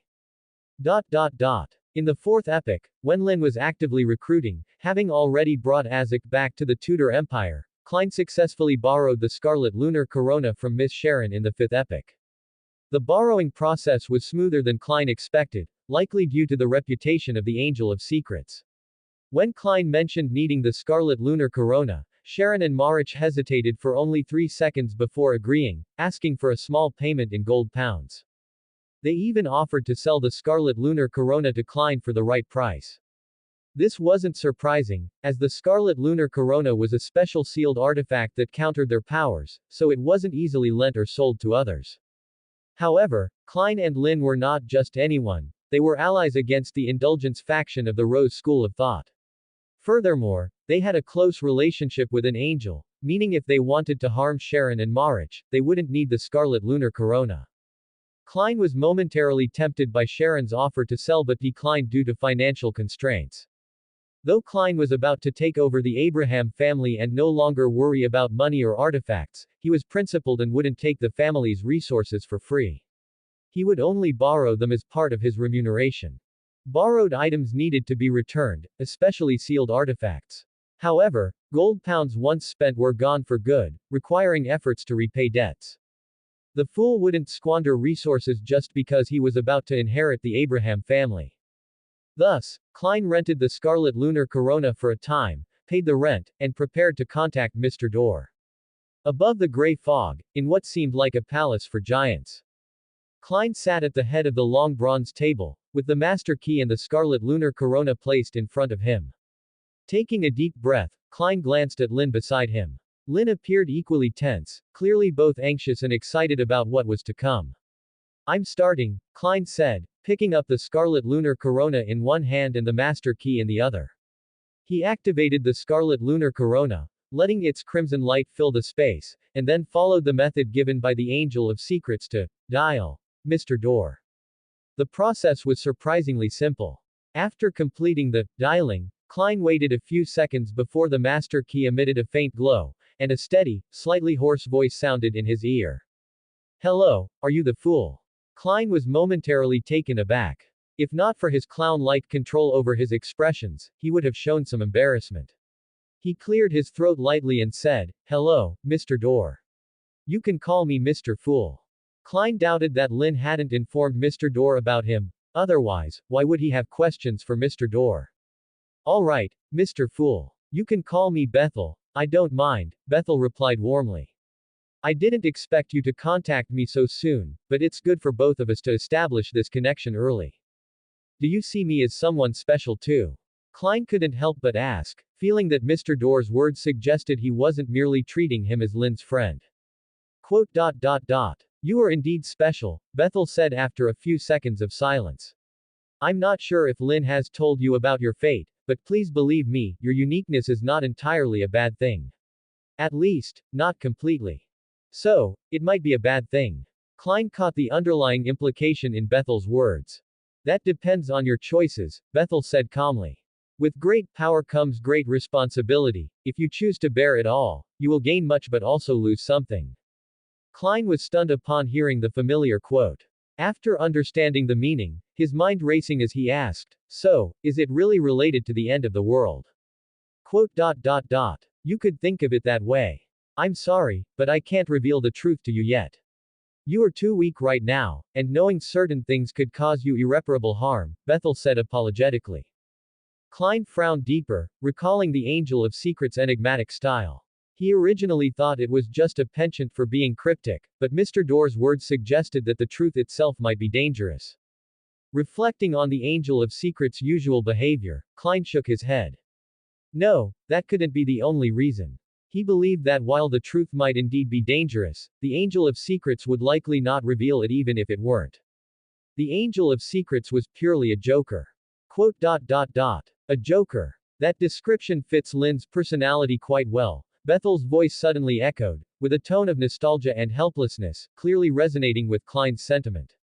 In the fourth epic, when Lynn was actively recruiting, having already brought Isaac back to the Tudor Empire, Klein successfully borrowed the Scarlet Lunar Corona from Miss Sharon in the fifth epic. The borrowing process was smoother than Klein expected, likely due to the reputation of the Angel of Secrets. When Klein mentioned needing the Scarlet Lunar Corona, Sharon and Marich hesitated for only 3 seconds before agreeing, asking for a small payment in gold pounds. They even offered to sell the Scarlet Lunar Corona to Klein for the right price. This wasn't surprising, as the Scarlet Lunar Corona was a special sealed artifact that countered their powers, so it wasn't easily lent or sold to others. However, Klein and Lynn were not just anyone, they were allies against the Indulgence faction of the Rose School of Thought. Furthermore, they had a close relationship with an angel, meaning if they wanted to harm Sharon and Marich, they wouldn't need the Scarlet Lunar Corona. Klein was momentarily tempted by Sharon's offer to sell but declined due to financial constraints. Though Klein was about to take over the Abraham family and no longer worry about money or artifacts, he was principled and wouldn't take the family's resources for free. He would only borrow them as part of his remuneration. Borrowed items needed to be returned, especially sealed artifacts. However, gold pounds once spent were gone for good, requiring efforts to repay debts. The fool wouldn't squander resources just because he was about to inherit the Abraham family. Thus, Klein rented the Scarlet Lunar Corona for a time, paid the rent, and prepared to contact Mr. Door. Above the gray fog, in what seemed like a palace for giants, Klein sat at the head of the long bronze table, with the master key and the Scarlet Lunar Corona placed in front of him. Taking a deep breath, Klein glanced at Lynn beside him. Lynn appeared equally tense, clearly both anxious and excited about what was to come. "I'm starting," Klein said, picking up the Scarlet Lunar Corona in one hand and the master key in the other. He activated the Scarlet Lunar Corona, letting its crimson light fill the space, and then followed the method given by the Angel of Secrets to dial Mr. Door. The process was surprisingly simple. After completing the dialing, Klein waited a few seconds before the master key emitted a faint glow, and a steady, slightly hoarse voice sounded in his ear. "Hello, are you the fool?" Klein was momentarily taken aback. If not for his clown-like control over his expressions, he would have shown some embarrassment. He cleared his throat lightly and said, "Hello, Mr. Door. You can call me Mr. Fool." Klein doubted that Lynn hadn't informed Mr. Door about him, otherwise, why would he have questions for Mr. Door? "All right, Mr. Fool. You can call me Bethel, I don't mind," Bethel replied warmly. I didn't expect you to contact me so soon, but it's good for both of us to establish this connection early. Do you see me as someone special too? Klein couldn't help but ask, feeling that Mr. Door's words suggested he wasn't merely treating him as Lynn's friend. Quote. You are indeed special, Bethel said after a few seconds of silence. I'm not sure if Lynn has told you about your fate, but please believe me, your uniqueness is not entirely a bad thing. At least, not completely. So, it might be a bad thing. Klein caught the underlying implication in Bethel's words. That depends on your choices, Bethel said calmly. With great power comes great responsibility. If you choose to bear it all, you will gain much but also lose something. Klein was stunned upon hearing the familiar quote. After understanding the meaning, his mind racing as he asked, so, is it really related to the end of the world? Quote. You could think of it that way. I'm sorry, but I can't reveal the truth to you yet. You are too weak right now, and knowing certain things could cause you irreparable harm, Bethel said apologetically. Klein frowned deeper, recalling the Angel of Secrets' enigmatic style. He originally thought it was just a penchant for being cryptic, but Mr. Door's words suggested that the truth itself might be dangerous. Reflecting on the Angel of Secrets' usual behavior, Klein shook his head. No, that couldn't be the only reason. He believed that while the truth might indeed be dangerous, the Angel of Secrets would likely not reveal it even if it weren't. The Angel of Secrets was purely a joker. Quote. A joker. That description fits Lynn's personality quite well, Bethel's voice suddenly echoed, with a tone of nostalgia and helplessness, clearly resonating with Klein's sentiment.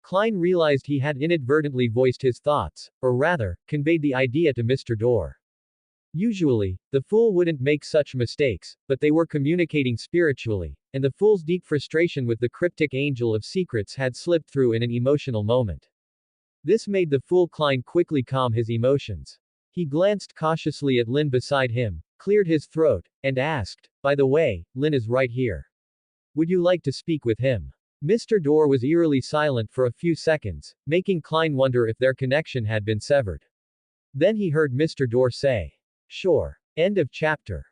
Klein realized he had inadvertently voiced his thoughts, or rather, conveyed the idea to Mr. Door. Usually, the fool wouldn't make such mistakes, but they were communicating spiritually, and the fool's deep frustration with the cryptic Angel of Secrets had slipped through in an emotional moment. This made the fool Klein quickly calm his emotions. He glanced cautiously at Lynn beside him, cleared his throat, and asked, by the way, Lynn is right here. Would you like to speak with him? Mr. Door was eerily silent for a few seconds, making Klein wonder if their connection had been severed. Then he heard Mr. Door say, sure. End of chapter.